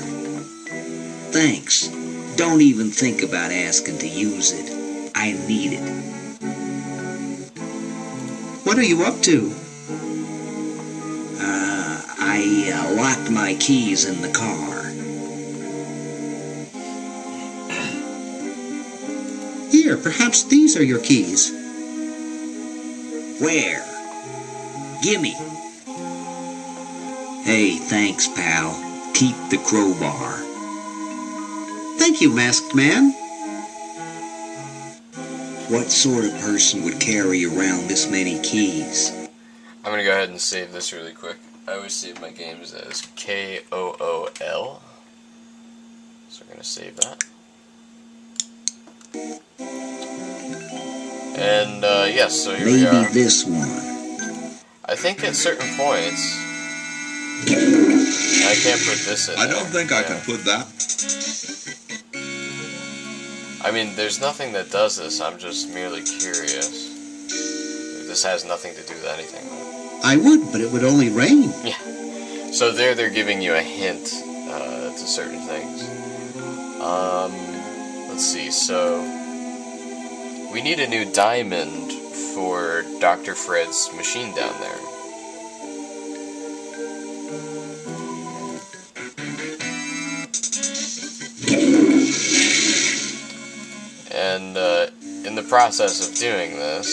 Thanks. Don't even think about asking to use it. I need it. What are you up to? I locked my keys in the car. Here, perhaps these are your keys. Where? Gimme. Hey, thanks, pal. Keep the crowbar. Thank you, masked man. What sort of person would carry around this many keys? I'm going to go ahead and save this really quick. I always save my games as KOOL. So we're going to save that. And, yes, so here we are. Maybe this one. I think at certain points, I can't put this in I don't think I can put that. I mean, there's nothing that does this, I'm just merely curious. This has nothing to do with anything. I would, but it would only rain. Yeah. So they're giving you a hint to certain things. Let's see, so we need a new diamond for Dr. Fred's machine down there. And in the process of doing this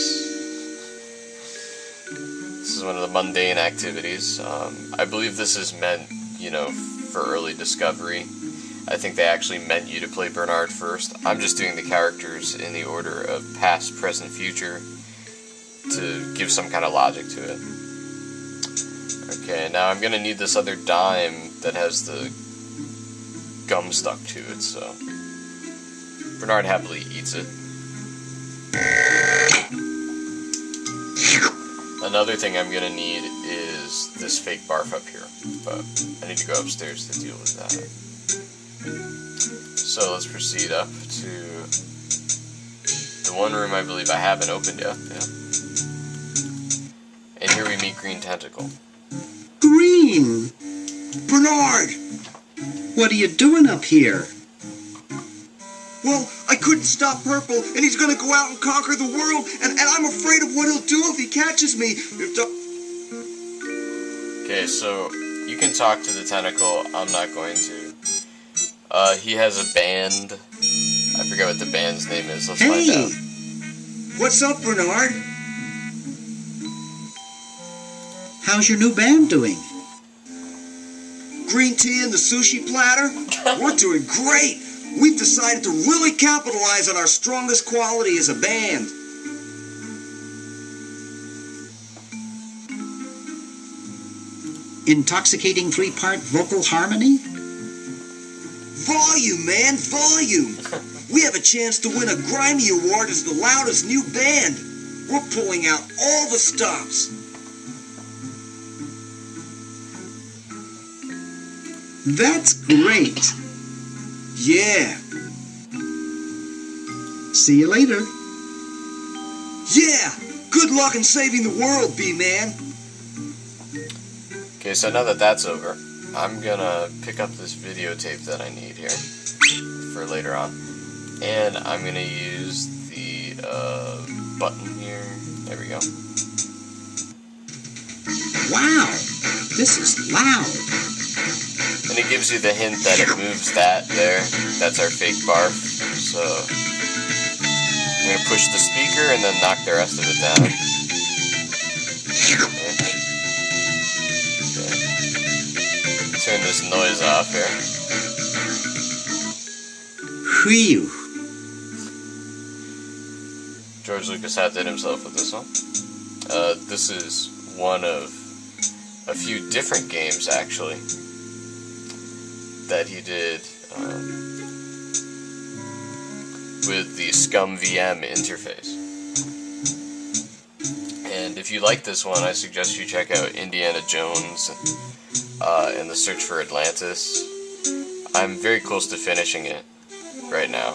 is one of the mundane activities. I believe this is meant, you know, for early discovery. I think they actually meant you to play Bernard first. I'm just doing the characters in the order of past, present, future to give some kind of logic to it. Okay, now I'm gonna need this other dime that has the gum stuck to it, so Bernard happily eats it. Another thing I'm gonna need is this fake barf up here, but I need to go upstairs to deal with that. So let's proceed up to the one room I believe I haven't opened yet. Yeah. And here we meet Green Tentacle. Green! Bernard! What are you doing up here? Well, I couldn't stop Purple, and he's gonna go out and conquer the world, and I'm afraid of what he'll do if he catches me. Okay, so you can talk to the Tentacle. I'm not going to. He has a band. I forget what the band's name is. Let's find out. What's up, Bernard? How's your new band doing? Green tea and the sushi platter? We're doing great! We've decided to really capitalize on our strongest quality as a band. Intoxicating 3-part vocal harmony? Volume, man, volume! We have a chance to win a Grimy Award as the loudest new band. We're pulling out all the stops. That's great. Yeah. See you later. Yeah! Good luck in saving the world, B-Man. Okay, so now that that's over, I'm gonna pick up this videotape that I need here for later on. And I'm gonna use the button here. There we go. Wow, this is loud. And it gives you the hint that it moves that there. That's our fake barf. So I'm gonna push the speaker and then knock the rest of it down. Okay. Turn this noise off here. Whew. George Lucas outdid himself with this one. This is one of a few different games, actually, that he did with the Scum VM interface. And if you like this one, I suggest you check out Indiana Jones and the Search for Atlantis. I'm very close to finishing it right now.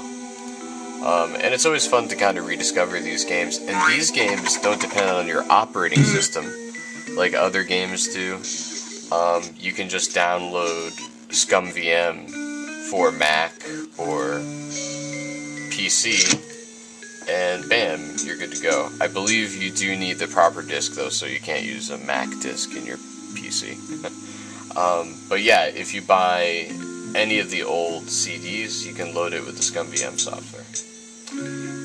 And it's always fun to kind of rediscover these games. And these games don't depend on your operating system like other games do. You can just download Scum VM for Mac or PC, and bam, you're good to go. I believe you do need the proper disk though, so you can't use a Mac disk in your PC. But yeah, if you buy any of the old CDs, you can load it with the Scum VM software.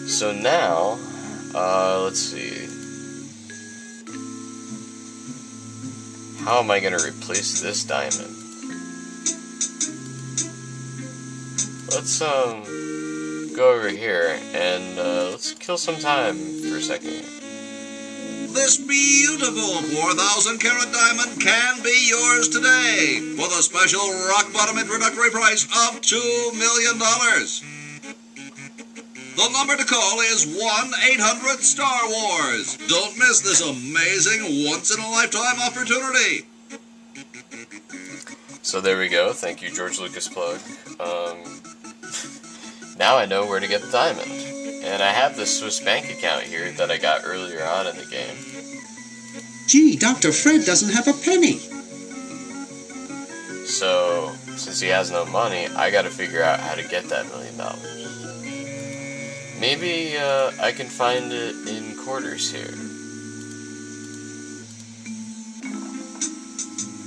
So now, let's see. How am I going to replace this diamond? Let's go over here and let's kill some time for a second here. This beautiful 4,000-carat diamond can be yours today for the special rock-bottom introductory price of $2 million. The number to call is 1-800-STAR-WARS. Don't miss this amazing once-in-a-lifetime opportunity. So there we go. Thank you, George Lucas plug. Now I know where to get the diamond. And I have this Swiss bank account here that I got earlier on in the game. Gee, Dr. Fred doesn't have a penny. So, since he has no money, I gotta figure out how to get that $1 million. Maybe I can find it in quarters here.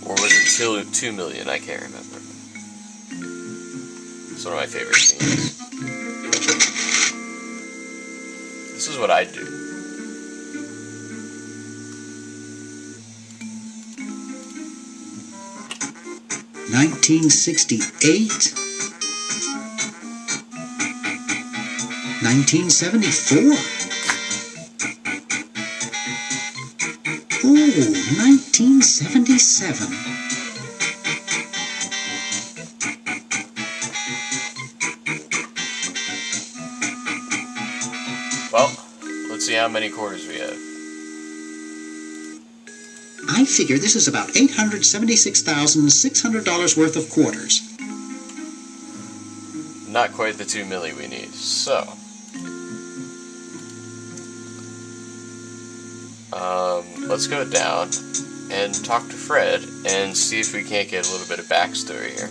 Or was it 2 million? I can't remember. It's one of my favorite scenes. This is what I do. $1968? 1974? Ooh, 1977. Well, let's see how many quarters we have. I figure this is about $876,600 worth of quarters. Not quite the 2 million we need. So, let's go down and talk to Fred and see if we can't get a little bit of backstory here.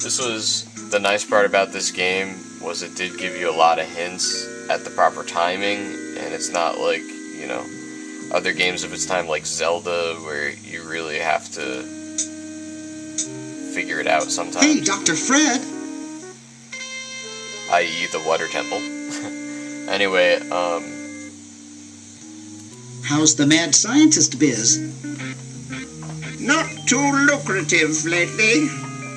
This was the nice part about this game, was it did give you a lot of hints at the proper timing, and it's not like, you know, other games of its time like Zelda where you really have to figure it out sometimes. Hey, Dr. Fred! I.e. the Water Temple. Anyway, How's the mad scientist biz? Not too lucrative lately.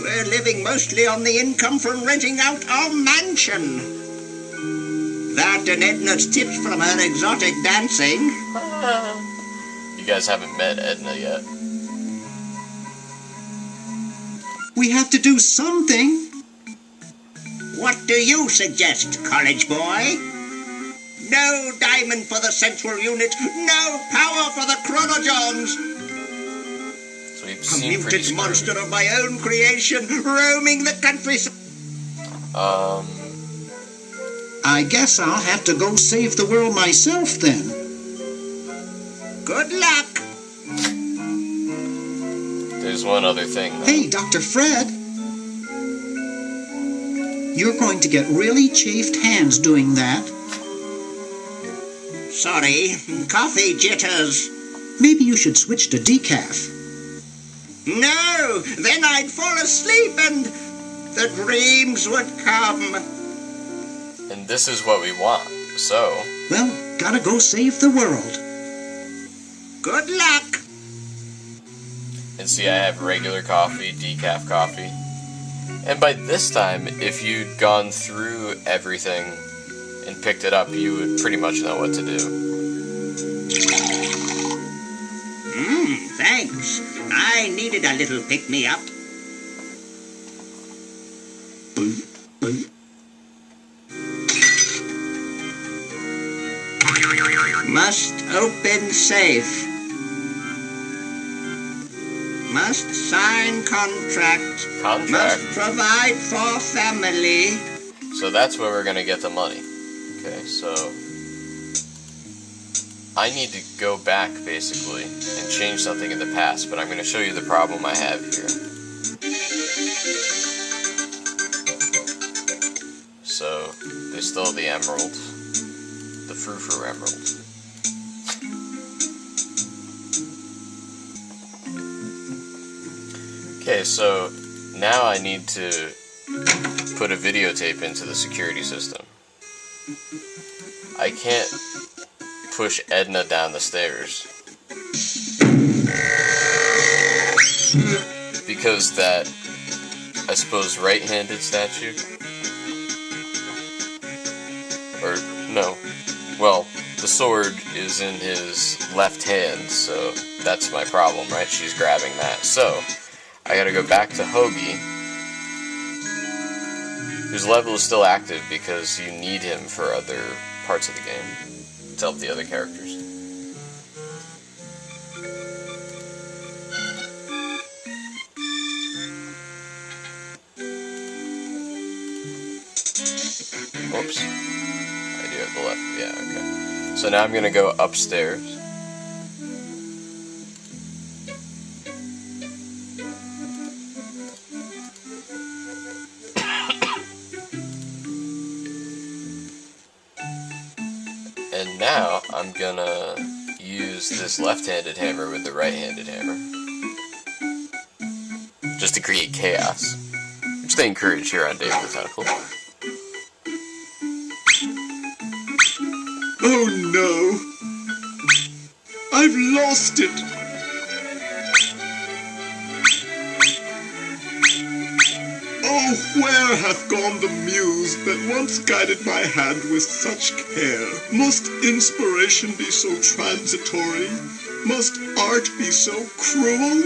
We're living mostly on the income from renting out our mansion. That and Edna's tips from her exotic dancing. You guys haven't met Edna yet. We have to do something. What do you suggest, college boy? No diamond for the central unit, no power for the chronojohns. So we've A seen pretty mutant monster of my own creation, roaming the countryside. I guess I'll have to go save the world myself then. Good luck. There's one other thing, though. Hey, Dr. Fred. You're going to get really chafed hands doing that. Sorry, coffee jitters. Maybe you should switch to decaf. No, then I'd fall asleep and the dreams would come. And this is what we want, so... Well, gotta go save the world. Good luck. And see, I have regular coffee, decaf coffee. And by this time, if you'd gone through everything and picked it up, you would pretty much know what to do. Thanks. I needed a little pick-me-up. Must open safe. Must sign contract. Must provide for family. So that's where we're going to get the money. Okay, so... I need to go back, basically, and change something in the past, but I'm going to show you the problem I have here. So, there's still the emerald. The frou-frou emerald. Okay, so now I need to put a videotape into the security system. I can't push Edna down the stairs because that, I suppose, right-handed statue, or no, well, the sword is in his left hand, so that's my problem, right? She's grabbing that. So I gotta go back to Hoagie, whose level is still active because you need him for other parts of the game to help the other characters. Whoops. I do have the left. Yeah, okay. So now I'm going to go upstairs. And now I'm going to use this left-handed hammer with the right-handed hammer. Just to create chaos. Which they encourage here on Dave the Tentacle. Oh no! I've lost it! Oh, where hath gone the muse that once guided my hand with such care? Must inspiration be so transitory? Must art be so cruel?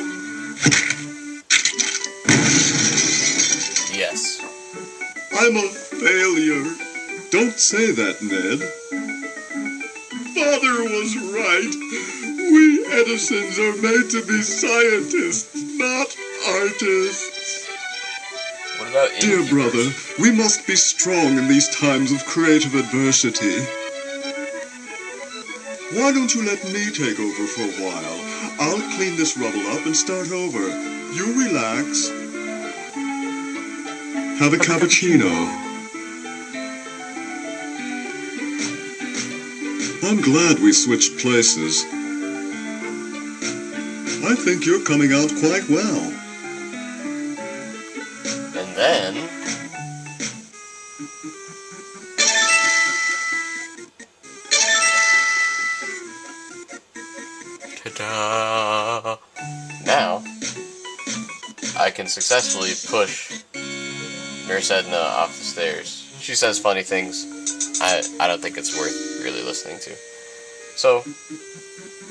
Yes. I'm a failure. Don't say that, Ned. Father was right. We Edisons are made to be scientists, not artists. What about Dear brother, we must be strong in these times of creative adversity. Why don't you let me take over for a while? I'll clean this rubble up and start over. You relax. Have a cappuccino. I'm glad we switched places. I think you're coming out quite well. And then... ta-da! Now, I can successfully push Nurse Edna off the stairs. She says funny things. I don't think it's worth really listening to. So,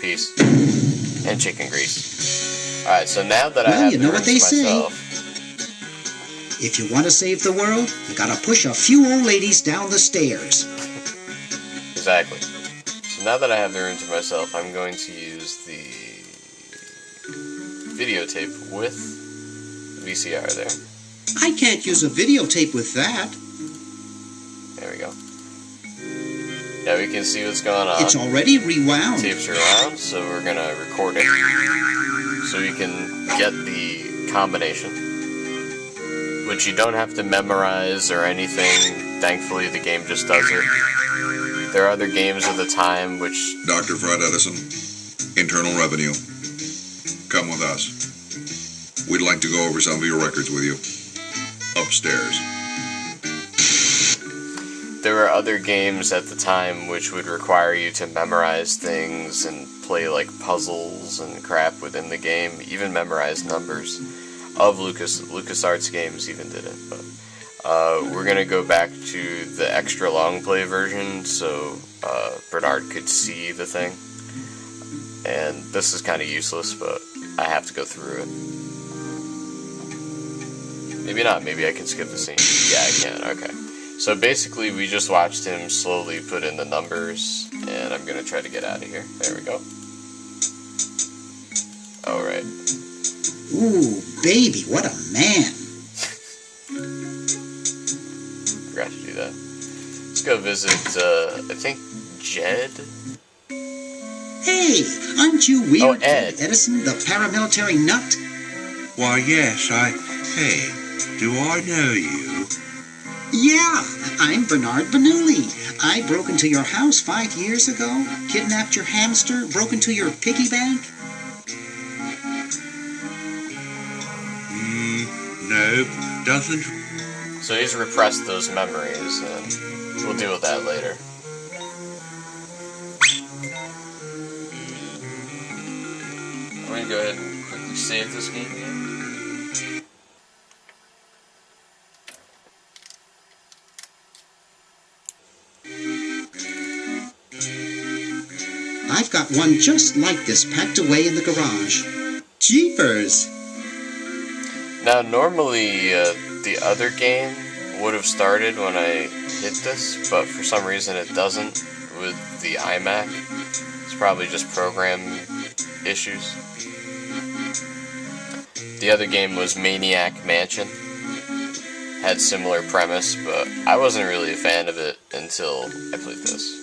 peace. And chicken grease. Alright, so now that I have you know what they myself, say. If you want to save the world, you gotta push a few old ladies down the stairs. Exactly. So now that I have the room to myself, I'm going to use the videotape with the VCR there. I can't use a videotape with that. There we go. Now we can see what's going on. It's already rewound. Tapes are on, so we're gonna record it. So we can get the combination. Which you don't have to memorize or anything. Thankfully, the game just does it. There are other games of the time which... Dr. Fred Edison, Internal Revenue. Come with us. We'd like to go over some of your records with you. Upstairs. There were other games at the time which would require you to memorize things and play like puzzles and crap within the game, even memorize numbers of LucasArts games even did it. But we're gonna go back to the extra long play version so Bernard could see the thing. And this is kind of useless, but I have to go through it. Maybe not. Maybe I can skip the scene. Yeah, I can. Okay. So basically, we just watched him slowly put in the numbers, and I'm gonna try to get out of here. There we go. Alright. Ooh, baby, what a man. Forgot to do that. Let's go visit, I think, Jed? Hey, aren't you weird, Ed. Edison, the paramilitary nut? Why, yes, Hey, do I know you? Yeah, I'm Bernard Bernoulli. I broke into your house 5 years ago, kidnapped your hamster, broke into your piggy bank. Nope, doesn't. So he's repressed those memories, and we'll deal with that later. I'm gonna go ahead and quickly save this game again. I've got one just like this packed away in the garage. Jeepers! Now, normally, the other game would have started when I hit this, but for some reason it doesn't with the iMac. It's probably just program issues. The other game was Maniac Mansion. Had similar premise, but I wasn't really a fan of it until I played this.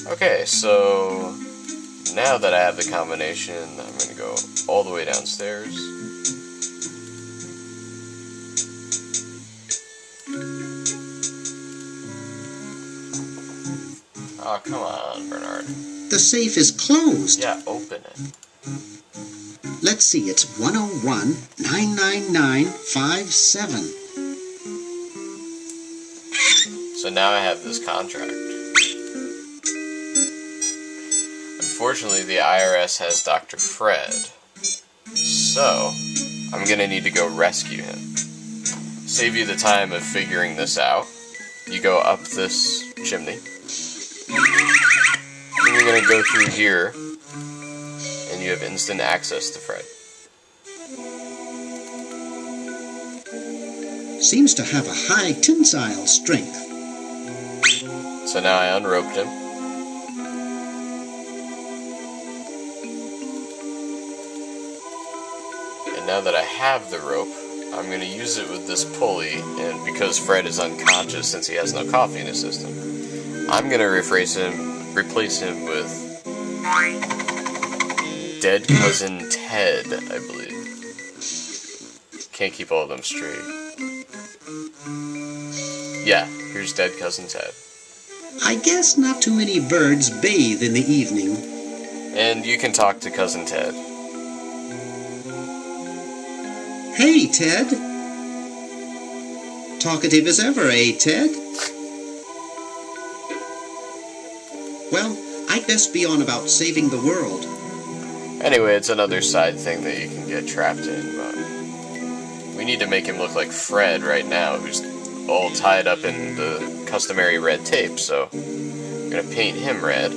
Okay, so now that I have the combination, I'm going to go all the way downstairs. Oh, come on, Bernard. The safe is closed. Yeah, open it. Let's see, it's 101-999-57. So now I have this contract. Unfortunately, the IRS has Dr. Fred, so I'm gonna need to go rescue him. Save you the time of figuring this out. You go up this chimney, and you're gonna go through here, and you have instant access to Fred. Seems to have a high tensile strength. So now I unroped him. Now that I have the rope, I'm going to use it with this pulley, and because Fred is unconscious since he has no coffee in his system, I'm gonna replace him with Dead Cousin Ted, I believe. Can't keep all of them straight. Yeah, here's Dead Cousin Ted. I guess not too many birds bathe in the evening. And you can talk to Cousin Ted. Hey, Ted. Talkative as ever, eh, Ted? Well, I'd best be on about saving the world. Anyway, it's another side thing that you can get trapped in, but we need to make him look like Fred right now, who's all tied up in the customary red tape, so I'm gonna paint him red.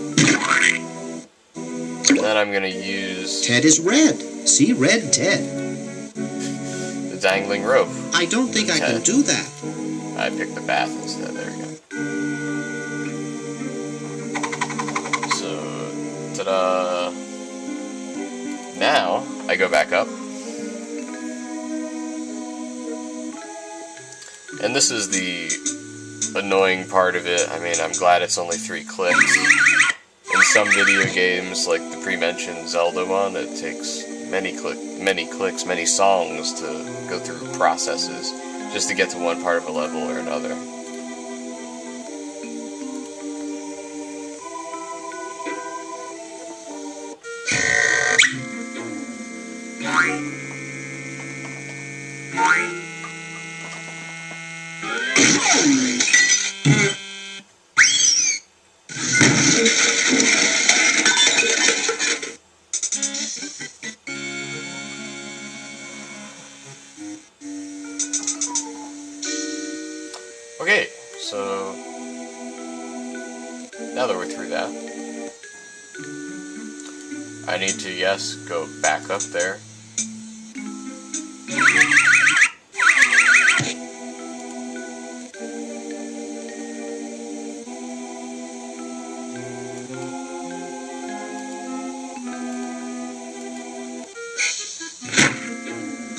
And then I'm gonna use... Ted is red. See, red Ted. The dangling rope. I don't think I can do that. I picked the bath instead, there we go. So, ta-da! Now, I go back up. And this is the annoying part of it. I mean, I'm glad it's only 3 clicks. In some video games, like the pre-mentioned Zelda one, it takes many clicks, many songs to go through processes just to get to one part of a level or another. Okay, so now that we're through that, I need to, yes, go back up there.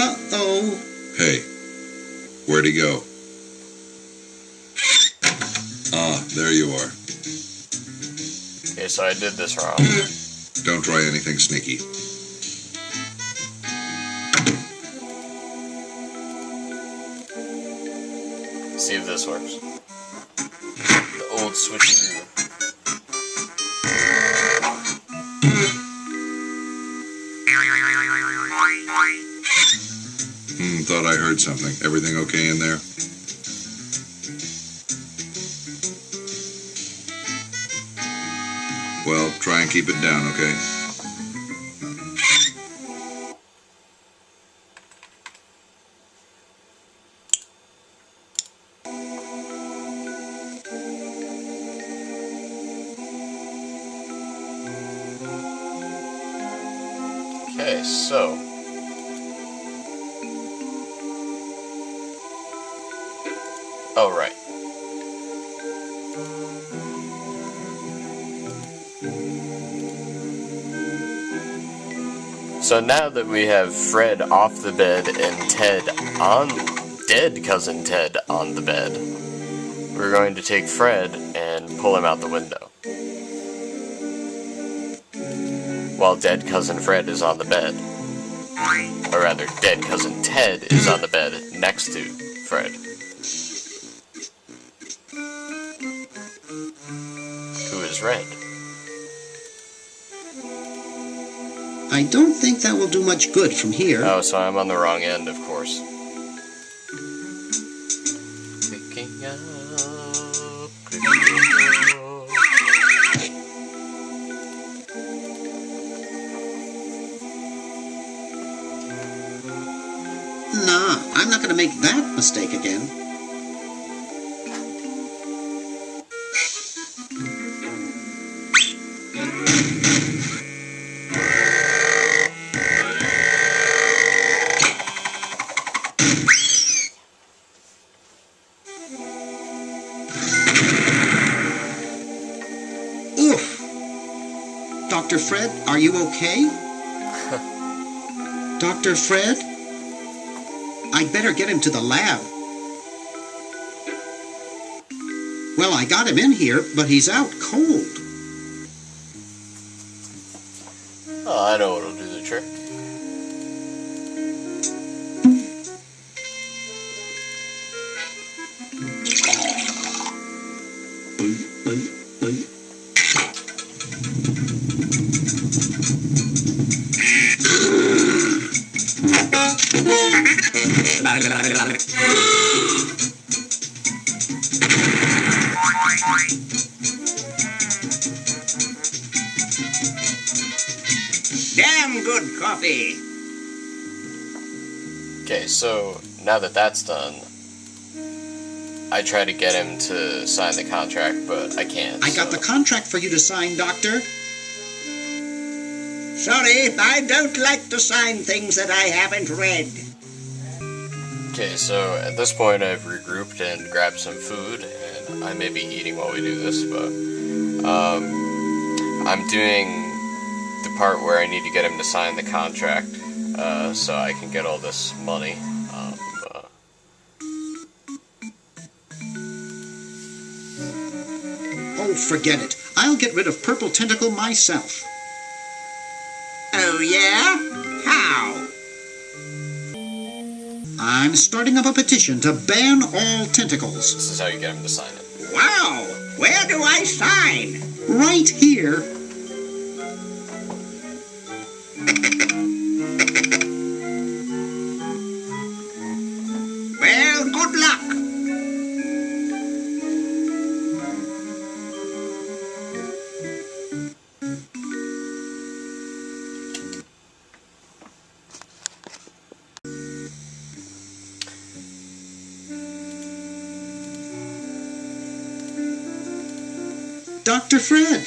Uh-oh. Hey, where'd he go? Ah, there you are. Okay, so I did this wrong. Don't try anything sneaky. See if this works. The old switcheroo. Thought I heard something. Everything okay in there? Well, try and keep it down, okay? Okay, so oh, right. So now that we have Fred off the bed and Ted on, dead cousin Ted on the bed, we're going to take Fred and pull him out the window. While dead cousin Fred is on the bed. Or rather, dead cousin Ted is on the bed next to Fred. Who is red? I don't think that will do much good from here. Oh, so I'm on the wrong end, of course. Picking up. Nah, I'm not going to make that mistake again. Dr. Fred, are you okay? Dr. Fred? I'd better get him to the lab. Well, I got him in here, but he's out cold. Oh, I know what'll do the trick. Damn good coffee. Okay, so now that that's done, I try to get him to sign the contract, but I can't. I got the contract for you to sign, Doctor. Sorry, I don't like to sign things that I haven't read. Okay, so at this point I've regrouped and grabbed some food, and I may be eating while we do this, but I'm doing the part where I need to get him to sign the contract, so I can get all this money. Oh, forget it. I'll get rid of Purple Tentacle myself. Oh, yeah? How? I'm starting up a petition to ban all tentacles. This is how you get him to sign it. Wow! Where do I sign? Right here. Well, good luck. Dr. Fred,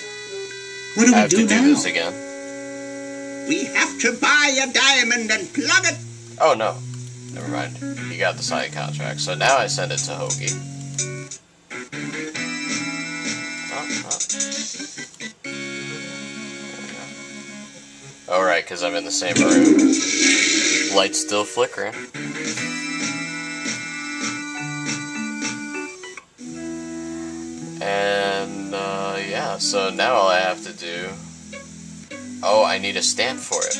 what do I we have do to do now? this again. We have to buy a diamond and plug it. Oh no, never mind. You got the signed contract, so now I send it to Hoagie. Alright, because I'm in the same room. Light's still flickering. And, yeah, so now all I have to do... Oh, I need a stamp for it.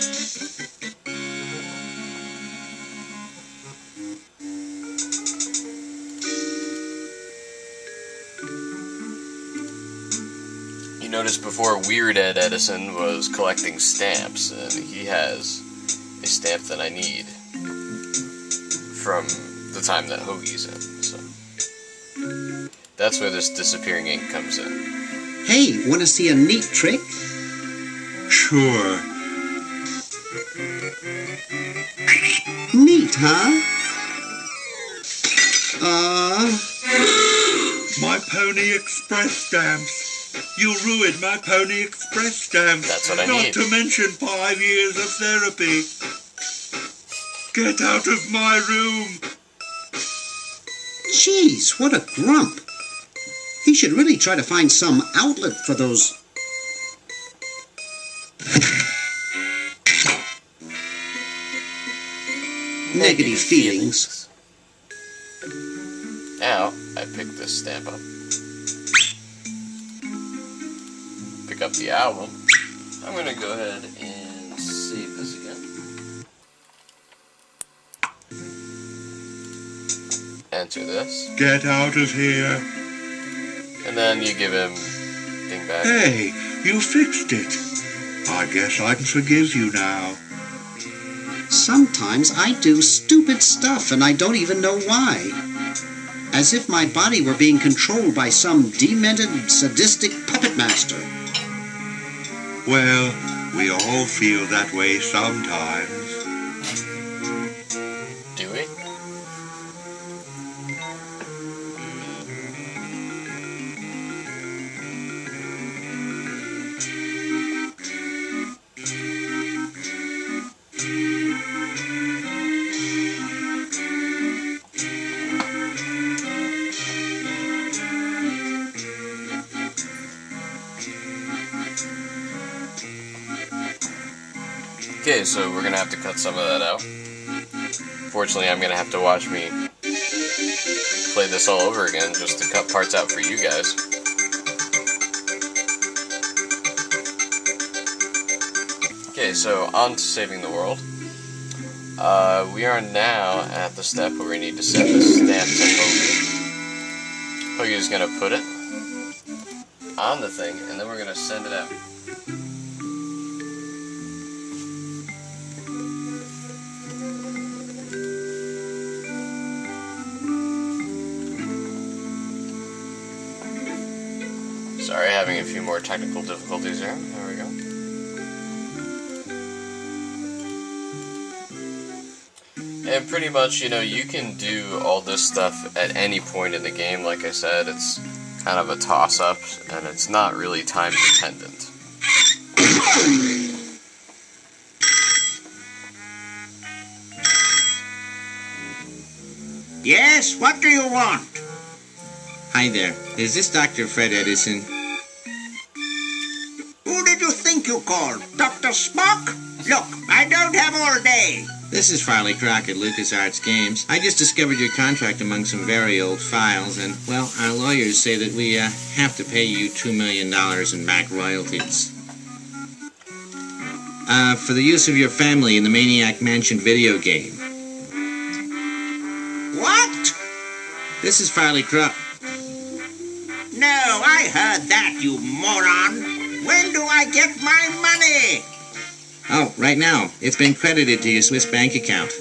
You notice before Weird Ed Edison was collecting stamps, and he has a stamp that I need from the time that Hoagie's in, so... That's where this disappearing ink comes in. Hey, want to see a neat trick? Sure. Neat, huh? My Pony Express stamps. You ruined my Pony Express stamps. That's what I Not need. to mention 5 years of therapy. Get out of my room. Jeez, what a grump. He should really try to find some outlet for those... negative feelings. Now, I pick this stamp up. Pick up the album. I'm going to go ahead and save this again. Enter this. Get out of here. And then you give him dingbat. Hey, you fixed it. I guess I can forgive you now. Sometimes I do stupid stuff and I don't even know why. As if my body were being controlled by some demented, sadistic puppet master. Well, we all feel that way sometimes. Do we? Okay, so we're gonna have to cut some of that out. Fortunately, I'm gonna have to watch me play this all over again just to cut parts out for you guys. Okay, so on to saving the world. We are now at the step where we need to send the stamp to Hoagie. Hoagie is going to put it on the thing, and then we're going to send it out. Sorry, having a few more technical difficulties there. There we go. And pretty much, you know, you can do all this stuff at any point in the game. Like I said, it's kind of a toss-up, and it's not really time-dependent. Yes, what do you want? Hi there. Is this Dr. Fred Edison? Who did you think you called? Dr. Spock? Look, I don't have all day. This is Farley Crockett, LucasArts Games. I just discovered your contract among some very old files, and, well, our lawyers say that we have to pay you $2 million in back royalties. For the use of your family in the Maniac Mansion video game. What? This is Farley Crockett. No, I heard that, you moron. When do I get my money? Oh, right now. It's been credited to your Swiss bank account.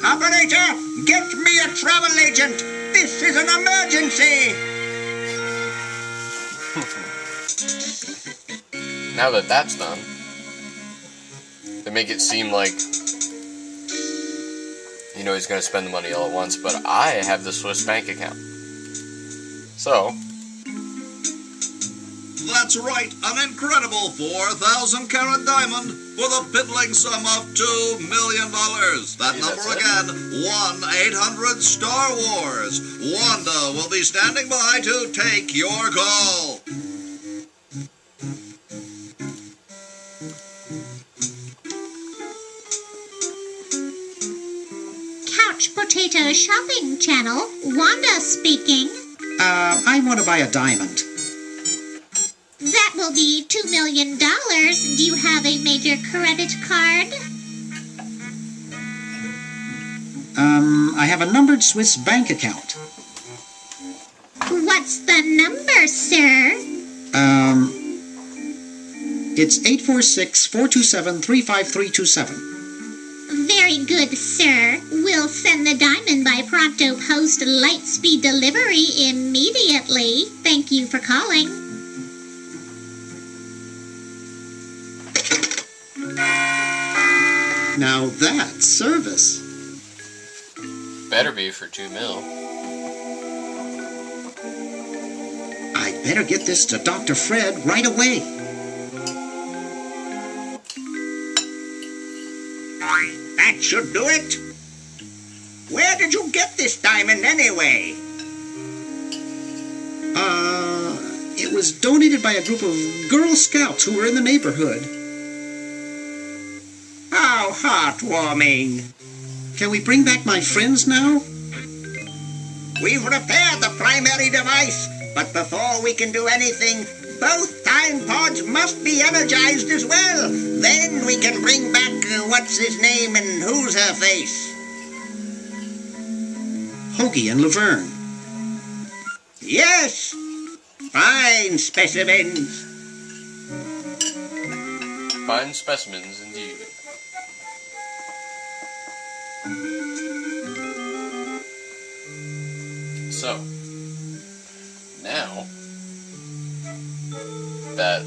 Operator, get me a travel agent. This is an emergency. Now that that's done, they make it seem like, you know, he's going to spend the money all at once, but I have the Swiss bank account. So, that's right, an incredible 4,000-carat diamond for the piddling sum of $2 million. That number again, 1-800-STAR-WARS. Wanda will be standing by to take your call. Couch Potato Shopping Channel, Wanda speaking. I want to buy a diamond. That will be $2 million. Do you have a major credit card? I have a numbered Swiss bank account. What's the number, sir? It's 846-427-35327. Very good, sir. We'll send the diamond by Pronto Post Lightspeed delivery immediately. Thank you for calling. Now that's service. better be for $2 million. I'd better get this to Dr. Fred right away. That should do it. Where did you get this diamond anyway? It was donated by a group of Girl Scouts who were in the neighborhood. How heartwarming. Can we bring back my friends now? We've repaired the primary device, but before we can do anything, both time pods must be energized as well. Then we can bring back what's his name and who's her face. Hoagie and Laverne. Yes! Fine specimens. Fine specimens indeed. So, now that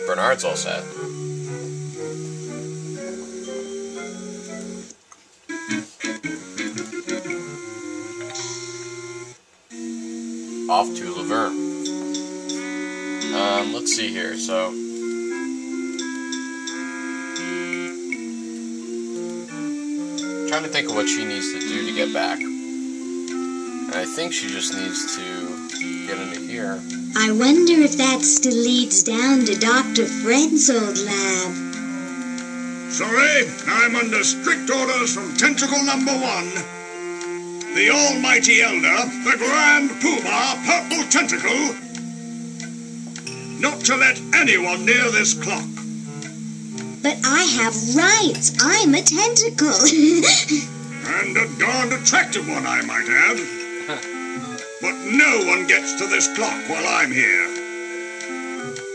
Bernard's all set, off to Laverne. Let's see here. So, trying to think of what she needs to do to get back. And I think she just needs to get into here. I wonder if that still leads down to Dr. Fred's old lab. Sorry, I'm under strict orders from Tentacle number 1. The almighty elder, the grand poobah, Purple Tentacle, not to let anyone near this clock. But I have rights. I'm a tentacle. And a darned attractive one, I might add. But no one gets to this clock while I'm here.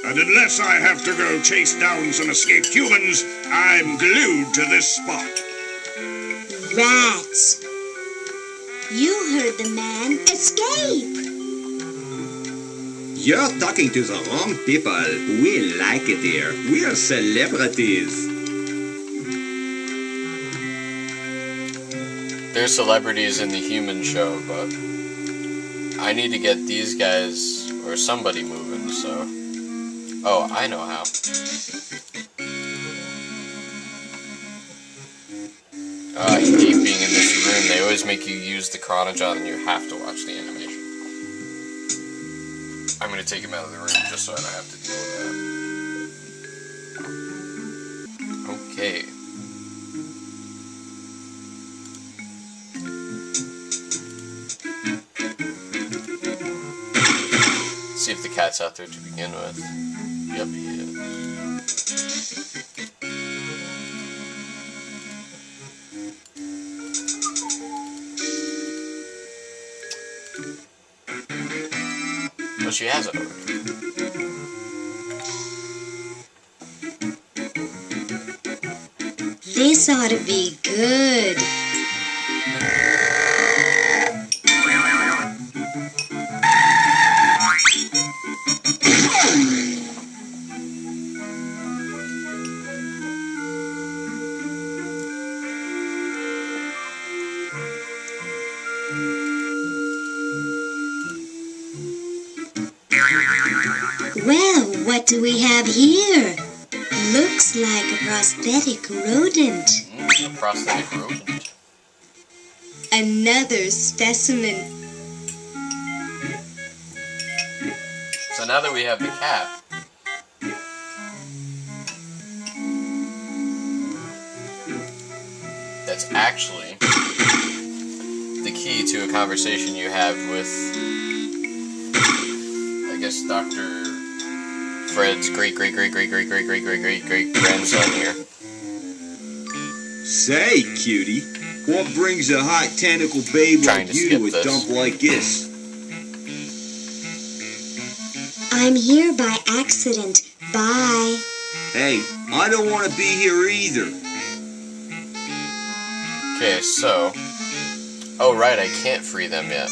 And unless I have to go chase down some escaped humans, I'm glued to this spot. Rats. You heard the man. Escape. You're talking to the wrong people. We like it here. We're celebrities. They're celebrities in the human show, but I need to get these guys or somebody moving, so... Oh, I know how. I hate being in this room. They always make you use the chronojon and you have to watch the animation. I'm going to take him out of the room just so I don't have to deal with that. Okay. See if the cat's out there to begin with. Yep, he is. Well, she has it already. This ought to be good. Well, what do we have here? Looks like a prosthetic rodent. A prosthetic rodent. Another specimen. So now that we have the cat, that's actually the key to a conversation you have with, I guess, Dr. Fred's great-great-great-great-great-great-great-great-great-grandson here. Say, cutie, what brings a hot tentacle babe like you to a dump like this? I'm here by accident. Bye. Hey, I don't want to be here either. Okay, so... Oh, right, I can't free them yet.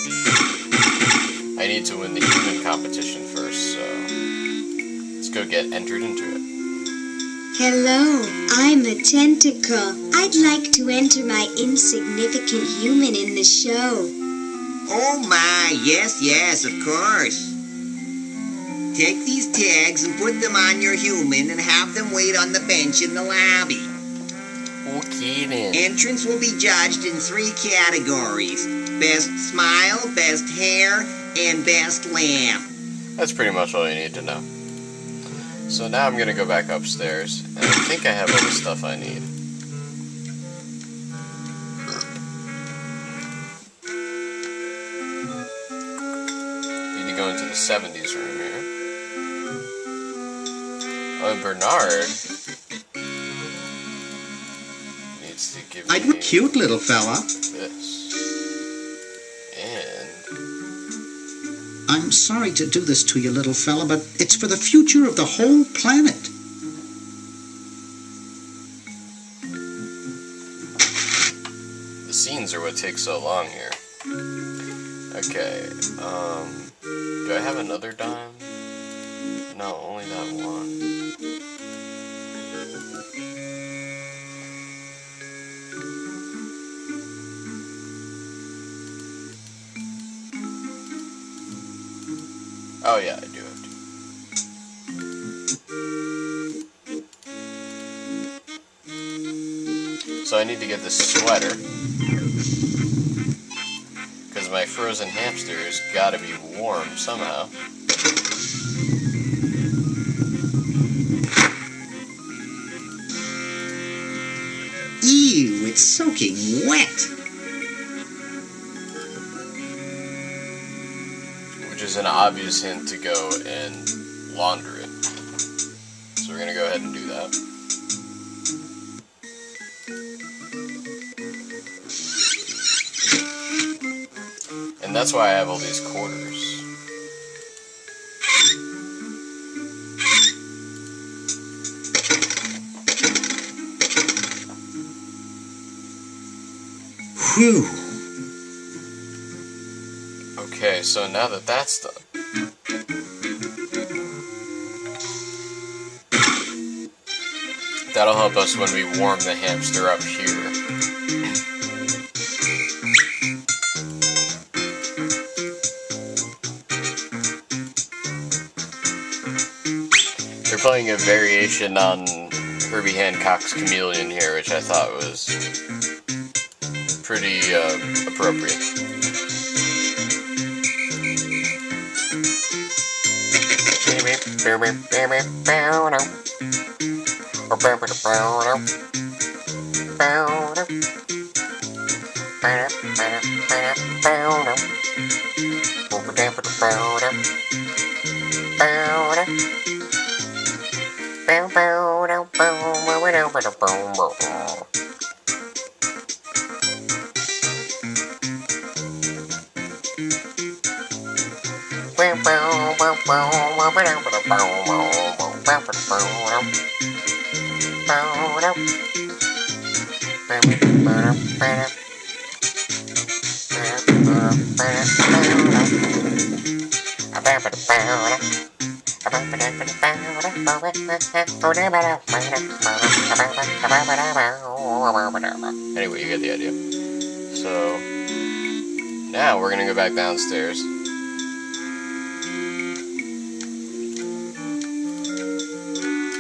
I need to win the human competition first, so... Let's go get entered into it. Hello, I'm a tentacle. I'd like to enter my insignificant human in the show. Oh my, yes, of course. Take these tags and put them on your human and have them wait on the bench in the lobby. Okay then. Entrance will be judged in 3 categories. Best smile, best hair, and best lamp. That's pretty much all you need to know. So now I'm gonna go back upstairs, and I think I have all the stuff I need. Need to go into the 70s room here. Oh, and Bernard needs to give me... I'm a cute little fella. This. And... I'm sorry to do this to you, little fella, but it's for the future of the whole planet. The scenes are what take so long here. Okay, do I have another dime? No, only that one. Oh yeah, I do have to. So I need to get this sweater. Because my frozen hamster has got to be warm somehow. Ew, it's soaking wet. Which is an obvious hint to go and launder it. So we're gonna go ahead and do that. And that's why I have all these quarters. Whew. Okay, so now that that's done, that'll help us when we warm the hamster up here. They're playing a variation on Herbie Hancock's Chameleon here, which I thought was pretty appropriate. Anyway, you get the idea. So, now we're gonna go back downstairs.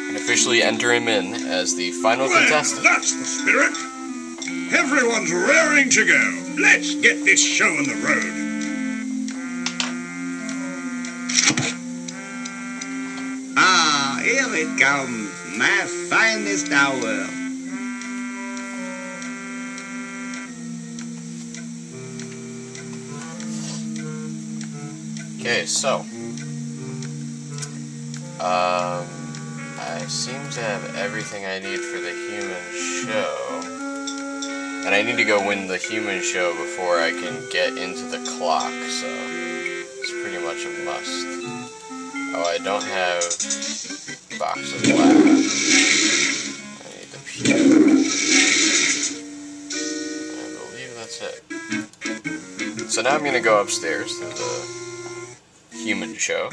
And officially enter him in as the final contestant. That's the spirit. Everyone's raring to go. Let's get this show on the road. Ah, here it comes, my finest hour. Okay, so I seem to have everything I need for the human show. And I need to go win the human show before I can get into the clock, so it's pretty much a must. Oh, I don't have a box of laughs. I need the pew. I believe that's it. So now I'm going to go upstairs to the human show.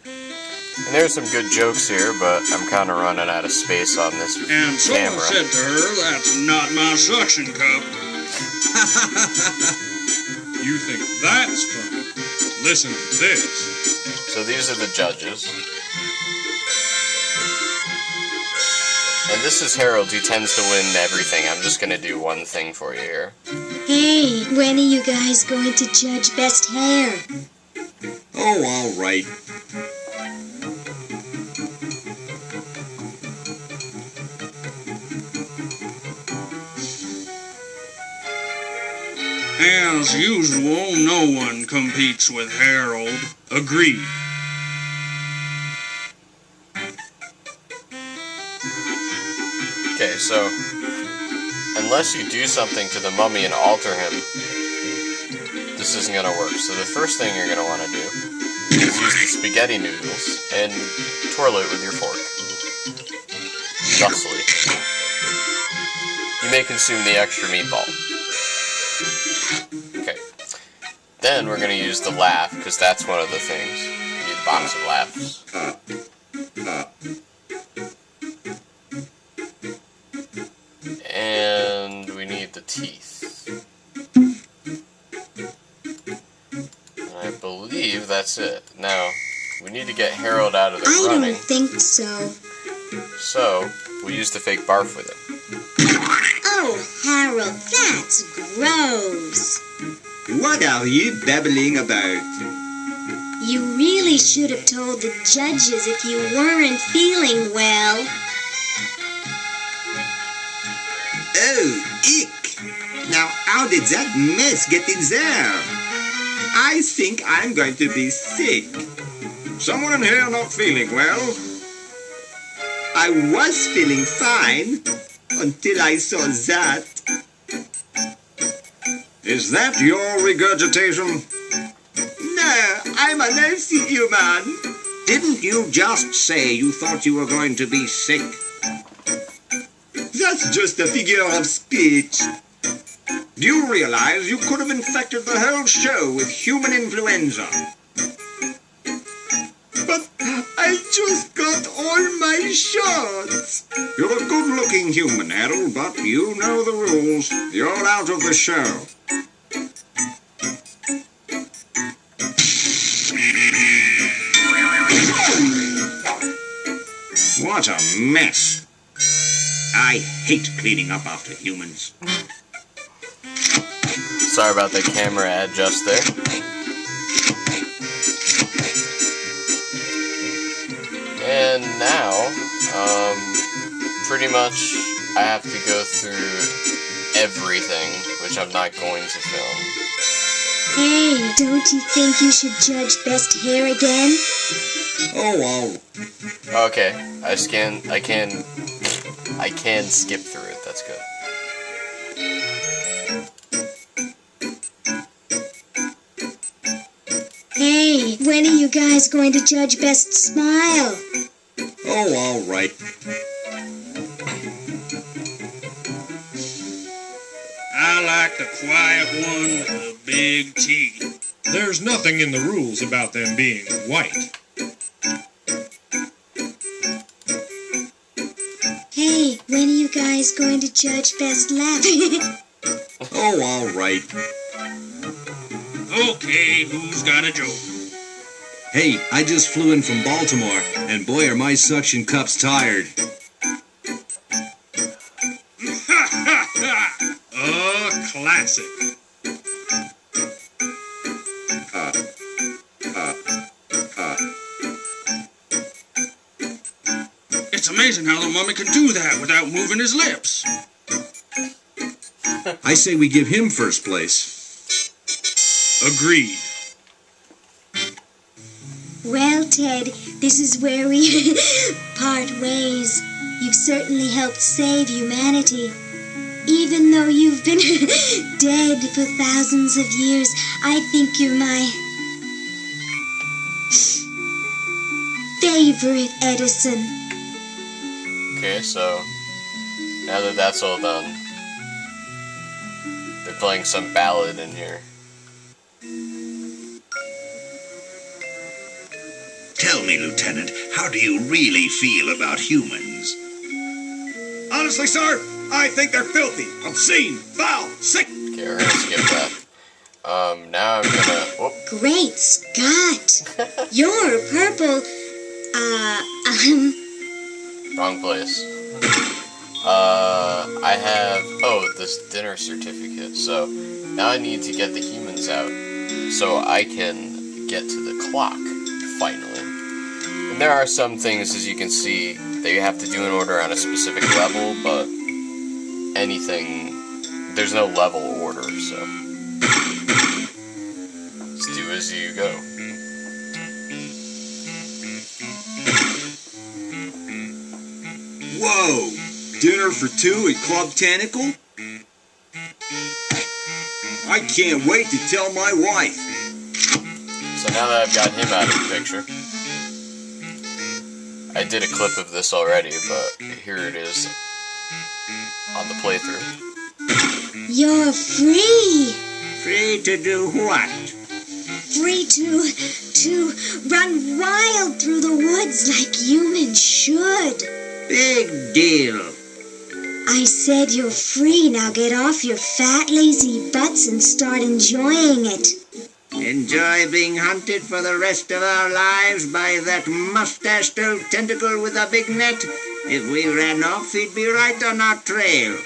And there's some good jokes here, but I'm kind of running out of space on this And someone camera. said to her, "That's not my suction cup." You think that's funny? Listen to this. So these are the judges. And this is Harold, who tends to win everything. I'm just going to do one thing for you here. Hey, when are you guys going to judge best hair? Oh, all right. As usual, no one competes with Harold. Agreed. Okay, so unless you do something to the mummy and alter him, this isn't going to work. So the first thing you're going to want to do is use the spaghetti noodles and twirl it with your fork. Thusly. You may consume the extra meatball. Okay. Then we're going to use the laugh, because that's one of the things. You need a box of laughs. And we need the teeth. And I believe that's it. Now, we need to get Harold out of the I running. don't think so. So, we'll use the fake barf with it. Oh, Harold, that's gross. What are you babbling about? You really should have told the judges if you weren't feeling well. Oh, ick! Now, how did that mess get in there? I think I'm going to be sick. Someone in here not feeling well? I was feeling fine until I saw that. Is that your regurgitation? No, I'm an healthy human. Didn't you just say you thought you were going to be sick? That's just a figure of speech. Do you realize you could have infected the whole show with human influenza? But I just got all my shots. You're a good-looking human, Harold, but you know the rules. You're out of the show. What a mess. I hate cleaning up after humans. Sorry about the camera adjust there. And now, pretty much I have to go through everything, which I'm not going to film. Hey, don't you think you should judge best hair again? Oh, Okay, I can skip through it, that's good. Hey, when are you guys going to judge best smile? Oh, all right. I like the quiet one with the big teeth. There's nothing in the rules about them being white. Hey, when are you guys going to judge best laugh? Oh, all right. Okay, who's got a joke? Hey, I just flew in from Baltimore, and boy are my suction cups tired. Classic. It's amazing how the mummy can do that without moving his lips. I say we give him first place. Agreed. Well, Ted, this is where we part ways. You've certainly helped save humanity. Even though you've been dead for thousands of years, I think you're my favorite Edison. Okay, so now that that's all done, they're playing some ballad in here. Tell me, Lieutenant, how do you really feel about humans? Honestly, sir, I think they're filthy, obscene, foul, sick. Okay, we're gonna skip that. Now I'm gonna... Whoop. Great Scott! You're purple. Wrong place. I have... Oh, this dinner certificate. So, now I need to get the humans out so I can get to the clock, finally. And there are some things, as you can see, that you have to do in order on a specific level, but anything, there's no level order, so just do as you go. Whoa! Dinner for two at Club Tentacle? I can't wait to tell my wife. So now that I've got him out of the picture, I did a clip of this already, but here it is on the playthrough. You're free! Free to do what? Free to run wild through the woods like humans should. Big deal. I said you're free, now get off your fat, lazy butts and start enjoying it. Enjoy being hunted for the rest of our lives by that mustached old tentacle with a big net? If we ran off, he'd be right on our trail.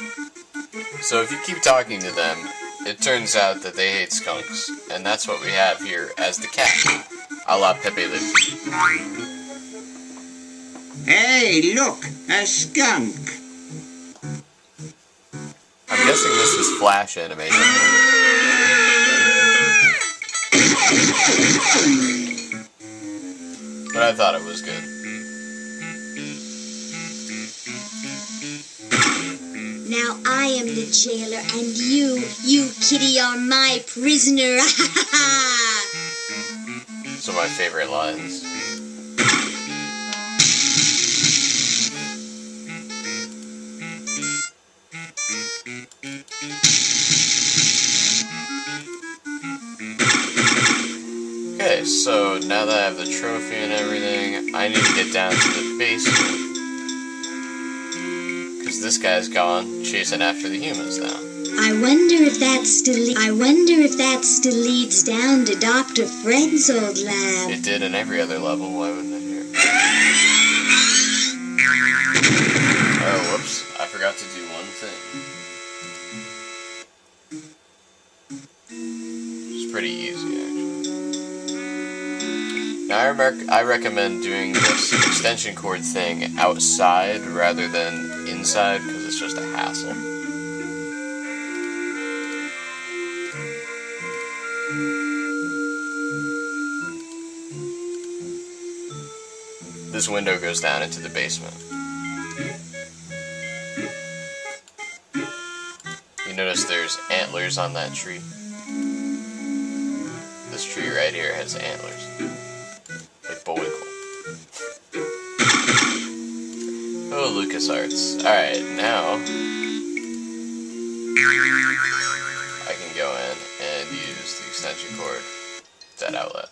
So if you keep talking to them, it turns out that they hate skunks, and that's what we have here as the cat, a la Pepe Le Pew. Hey, look, a skunk. I'm guessing this is Flash animation. But I thought it was good. Now I am the jailer, and you kitty, are my prisoner. Some of my favorite lines. Okay, so now that I have the trophy and everything, I need to get down to the basement. Because this guy's gone, chasing after the humans now. I wonder if that still leads down to Dr. Fred's old lab. It did in every other level, why wouldn't it here? Oh, whoops. I forgot to do one thing. It's pretty easy, actually. Now, I recommend doing this extension cord thing outside rather than inside, because it's just a hassle. This window goes down into the basement. You notice there's antlers on that tree. This tree right here has antlers. Like Bullwinkle. Oh, LucasArts. Alright, now I can go in and use the extension cord, that outlet.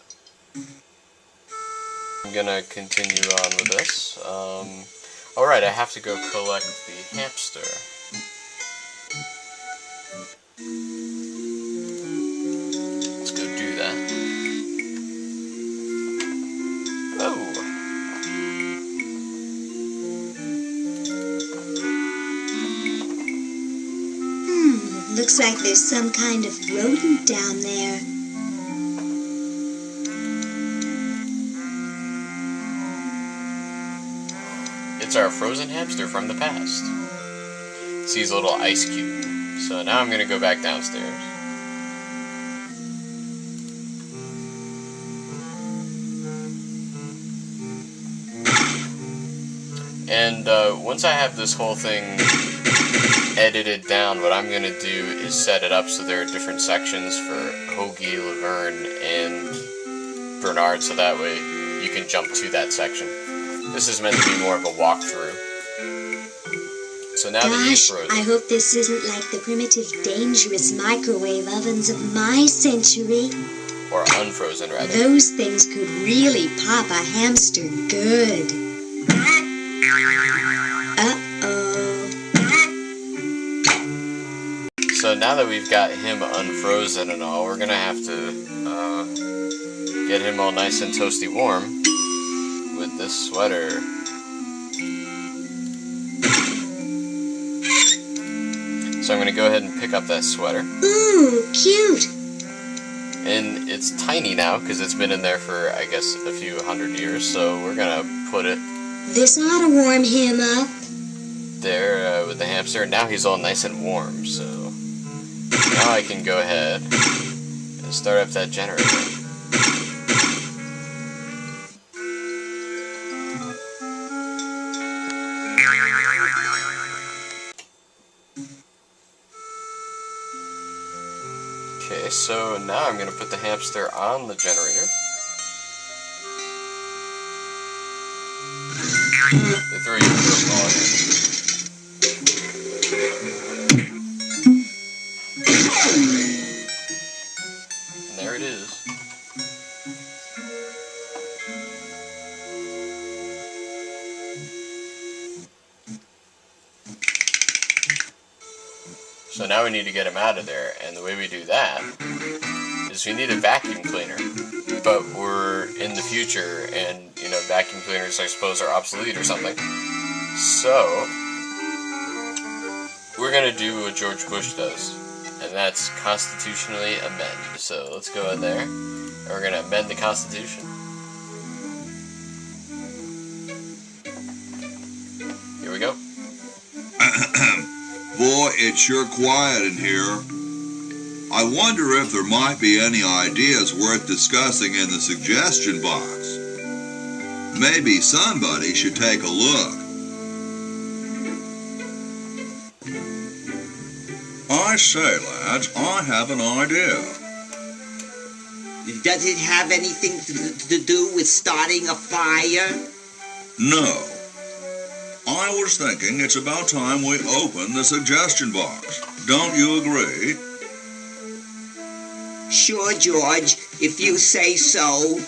I'm gonna continue on with this. Alright, I have to go collect the hamster. Let's go do that. Oh! Looks like there's some kind of rodent down there. It's our frozen hamster from the past. Sees a little ice cube. So now I'm gonna go back downstairs. And once I have this whole thing edited down, what I'm gonna do is set it up so there are different sections for Hoagie, Laverne, and Bernard, so that way you can jump to that section. This is meant to be more of a walkthrough. So now that he's frozen. I hope this isn't like the primitive, dangerous microwave ovens of my century. Or unfrozen, rather. Those things could really pop a hamster good. So now that we've got him unfrozen and all, we're gonna have to get him all nice and toasty warm with this sweater. So I'm gonna go ahead and pick up that sweater. Ooh, cute! And it's tiny now because it's been in there for, I guess, a few hundred years. So we're gonna put it This ought to warm him up. there with the hamster. Now he's all nice and warm. So now I can go ahead and start up that generator. Okay, so now I'm going to put the hamster on the generator. They throw you a curveball here. And there it is. So now we need to get him out of there, and the way we do that is we need a vacuum cleaner. But we're in the future, and, you know, vacuum cleaners, I suppose, are obsolete or something. So we're going to do what George Bush does, and that's constitutionally amend. So let's go in there, and we're going to amend the Constitution. Here we go. Boy, it's sure quiet in here. I wonder if there might be any ideas worth discussing in the suggestion box. Maybe somebody should take a look. I say, lads, I have an idea. Does it have anything to do with starting a fire? No. I was thinking it's about time we open the suggestion box. Don't you agree? Sure, George, if you say so.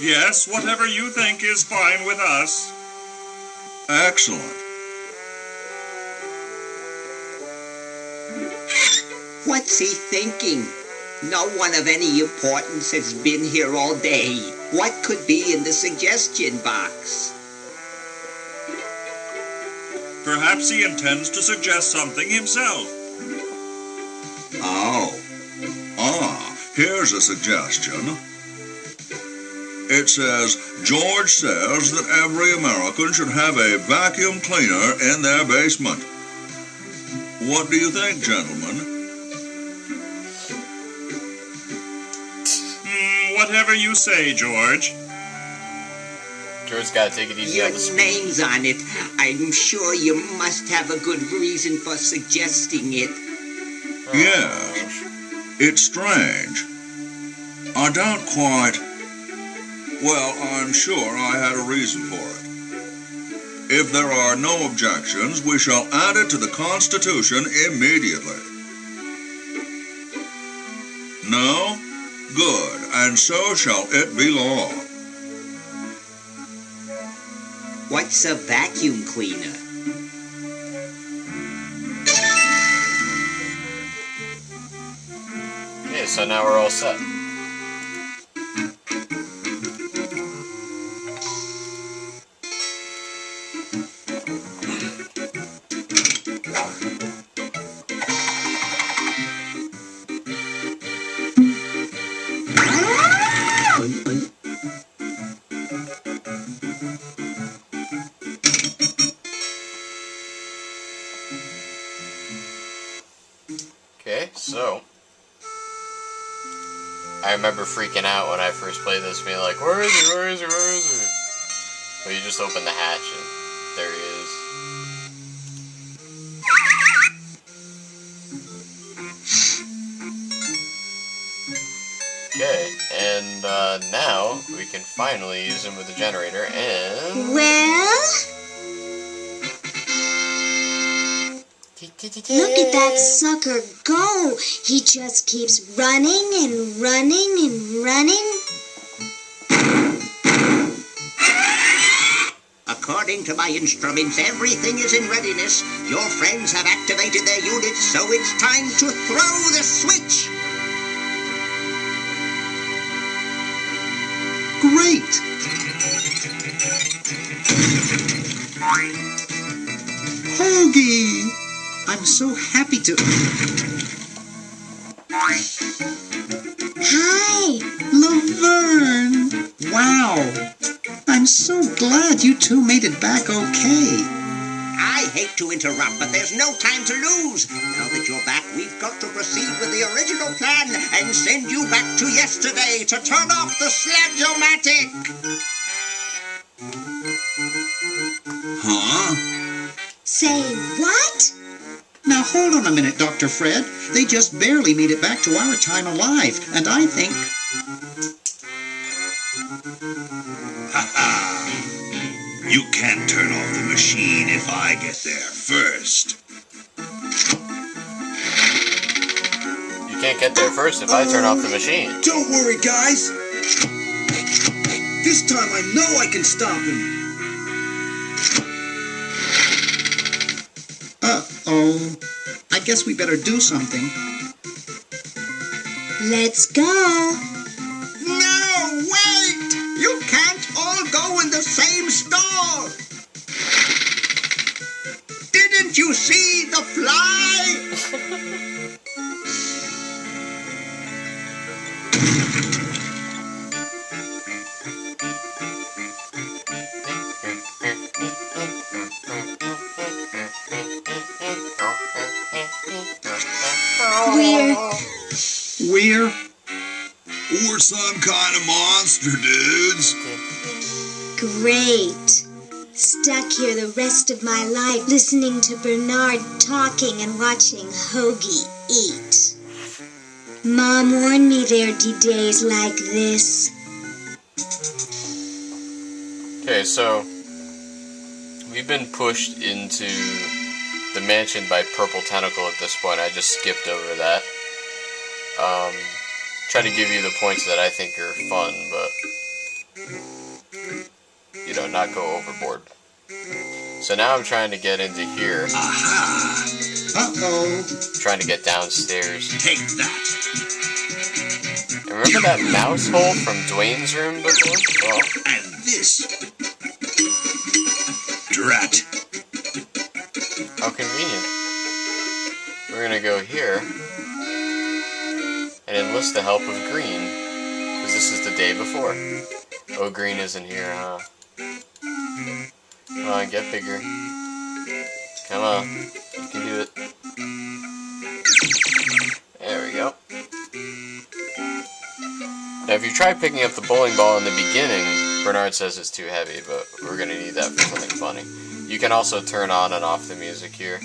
Yes, whatever you think is fine with us. Excellent. What's he thinking? No one of any importance has been here all day. What could be in the suggestion box? Perhaps he intends to suggest something himself. Oh. Here's a suggestion. It says, George says that every American should have a vacuum cleaner in their basement. What do you think, gentlemen? Whatever you say, George. George's gotta take it easy Your on the speed. name's on it. I'm sure you must have a good reason for suggesting it. Yes. It's strange. I don't quite... Well, I'm sure I had a reason for it. If there are no objections, we shall add it to the Constitution immediately. No? Good, and so shall it be law. What's a vacuum cleaner? Okay, so now we're all set. Okay, so I remember freaking out when I first played this, being like, where is he, where is he, where is he? But you just open the hatch and there he is. Okay, and now we can finally use him with the generator, and... Well? Look at that sucker go. He just keeps running and running and running. According to my instruments, everything is in readiness. Your friends have activated their units, so it's time to throw the switch. Great! Hoagie! I'm so happy to... Hi! Laverne! Wow! I'm so glad you two made it back okay. I hate to interrupt, but there's no time to lose. Now that you're back, we've got to proceed with the original plan and send you back to yesterday to turn off the Sludge-O-Matic. Huh? Say what? Now hold on a minute, Dr. Fred. They just barely made it back to our time alive, and I think... You can't turn off the machine if I get there first. You can't get there first if I turn off the machine. Don't worry, guys. This time I know I can stop him. Uh-oh. I guess we better do something. Let's go. No, wait! You can't all go in the same store! Didn't you see the fly? for dudes. Great. Stuck here the rest of my life listening to Bernard talking and watching Hoagie eat. Mom warned me there'd be days like this. Okay, so we've been pushed into the mansion by Purple Tentacle at this point. I just skipped over that. Try to give you the points that I think are fun, but, you know, not go overboard. So now I'm trying to get into here. Aha! Uh-oh. Trying to get downstairs. Take that. And remember that mouse hole from Dwayne's room before? Well, And this. Drat. how convenient. We're gonna go here and enlist the help of Green, because this is the day before. Oh, Green isn't here, huh? Come on, get bigger. Come on, you can do it. There we go. Now, if you try picking up the bowling ball in the beginning, Bernard says it's too heavy, but we're gonna need that for something funny. You can also turn on and off the music here.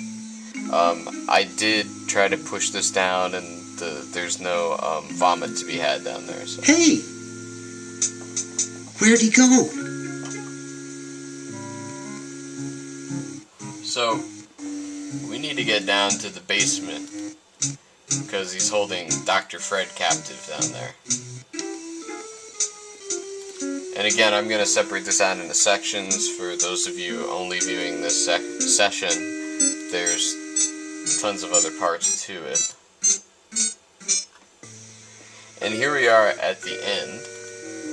I did try to push this down, and there's no vomit to be had down there. So. Hey! Where'd he go? So, we need to get down to the basement, because he's holding Dr. Fred captive down there. And again, I'm going to separate this out into sections for those of you only viewing this session. There's tons of other parts to it. And here we are at the end,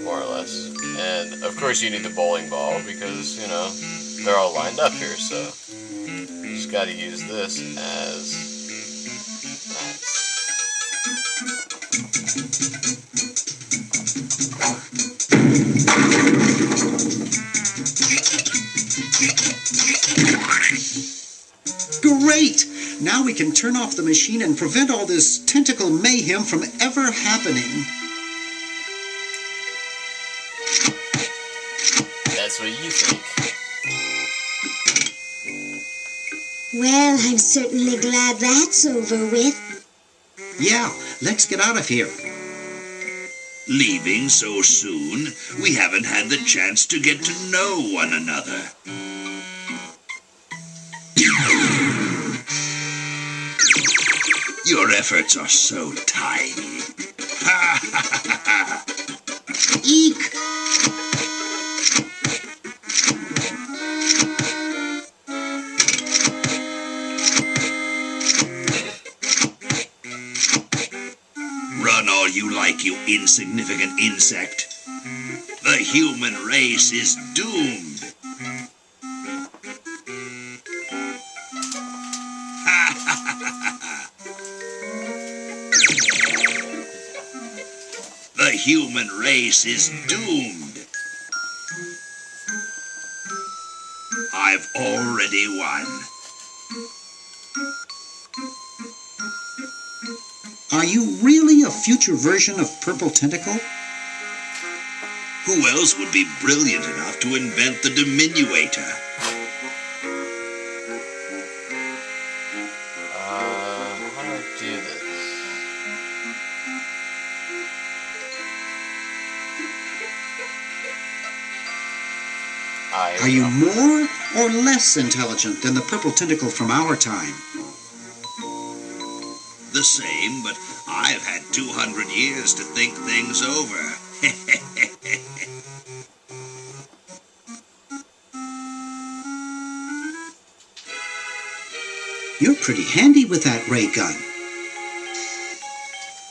more or less. And of course you need the bowling ball because, you know, they're all lined up here, so you just got to use this as Great! Now we can turn off the machine and prevent all this tentacle mayhem from ever happening. That's what you think. Well, I'm certainly glad that's over with. Yeah, let's get out of here. Leaving so soon? We haven't had the chance to get to know one another. Your efforts are so tiny. Ha ha ha ha! Eek! Run all you like, you insignificant insect. The human race is doomed. The human race is doomed. I've already won. Are you really a future version of Purple Tentacle? Who else would be brilliant enough to invent the diminuator? How do I do this? Are you more or less intelligent than the Purple Tentacle from our time? The same, but I've had 200 years to think things over. You're pretty handy with that ray gun.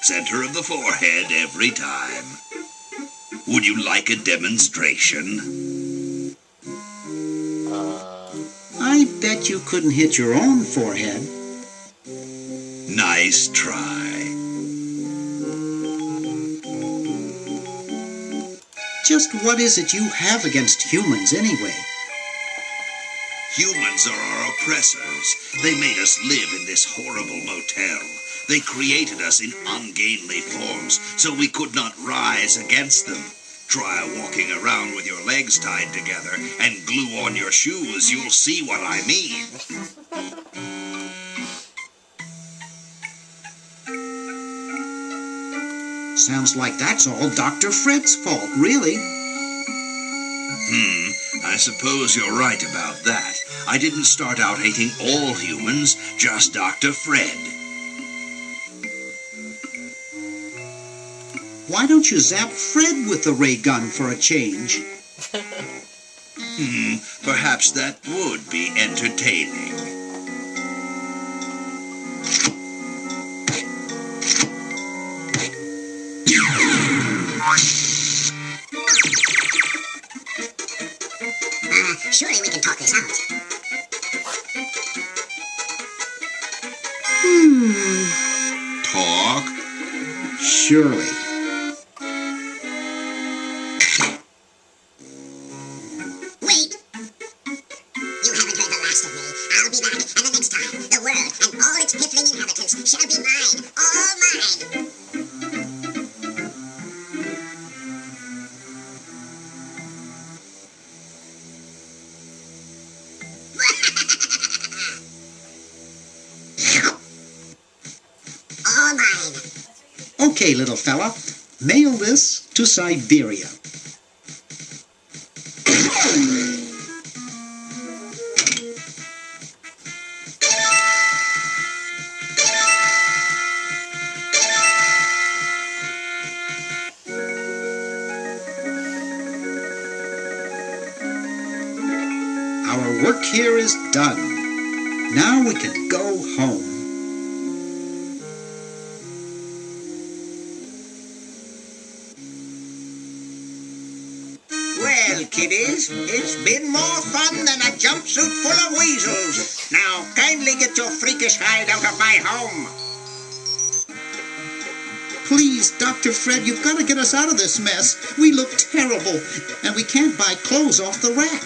Center of the forehead every time. Would you like a demonstration? I bet you couldn't hit your own forehead. Nice try. Just what is it you have against humans anyway? Humans are our oppressors. They made us live in this horrible motel. They created us in ungainly forms so we could not rise against them. Try walking around with your legs tied together and glue on your shoes. You'll see what I mean. Sounds like that's all Dr. Fred's fault, really. I suppose you're right about that. I didn't start out hating all humans, just Dr. Fred. Why don't you zap Fred with the ray gun for a change? Perhaps that would be entertaining. Surely we can talk this out. Talk? Surely. Wait! You haven't heard the last of me. I'll be back, and the next time, the world and all its piffling inhabitants shall be mine. All mine! All mine. Okay, little fella. Mail this to Siberia. Our work here is done. Now we can go home. Well, kiddies, it's been more fun than a jumpsuit full of weasels. Now, kindly get your freakish hide out of my home. Please, Dr. Fred, you've got to get us out of this mess. We look terrible, and we can't buy clothes off the rack.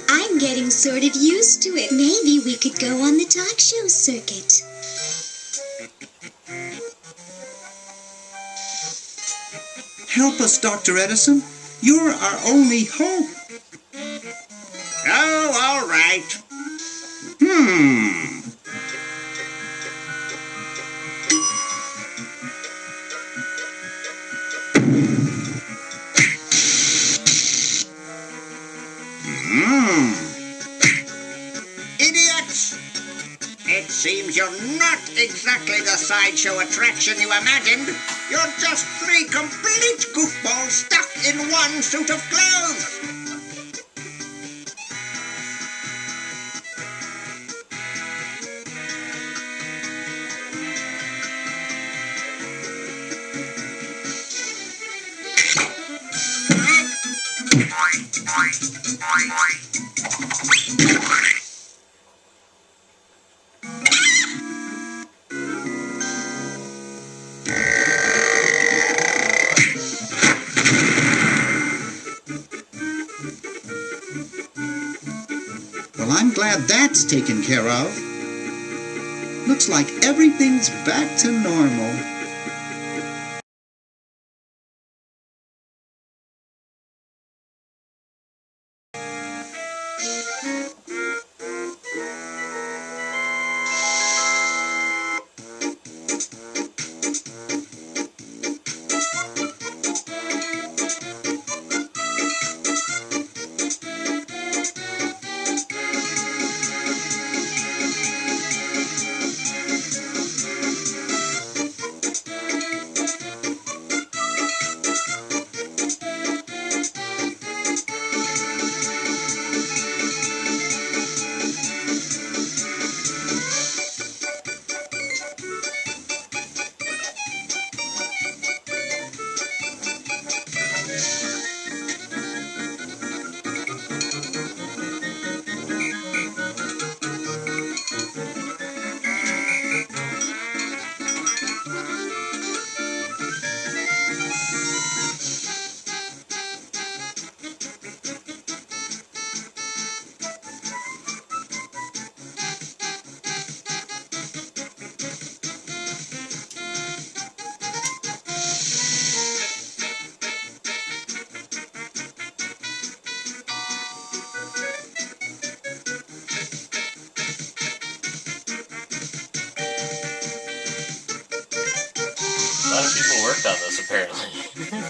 I'm getting sort of used to it. Maybe we could go on the talk show circuit. Help us, Dr. Edison. You're our only hope. Oh, all right. Idiots! It seems you're not exactly the sideshow attraction you imagined. You're just three complete goofballs stuck in one suit of clothes. Well, I'm glad that's taken care of. Looks like everything's back to normal.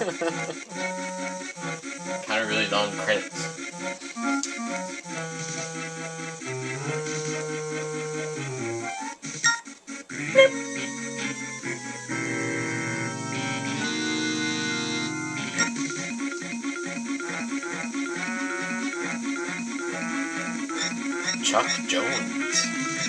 Kind of really long credits. Chuck Jones.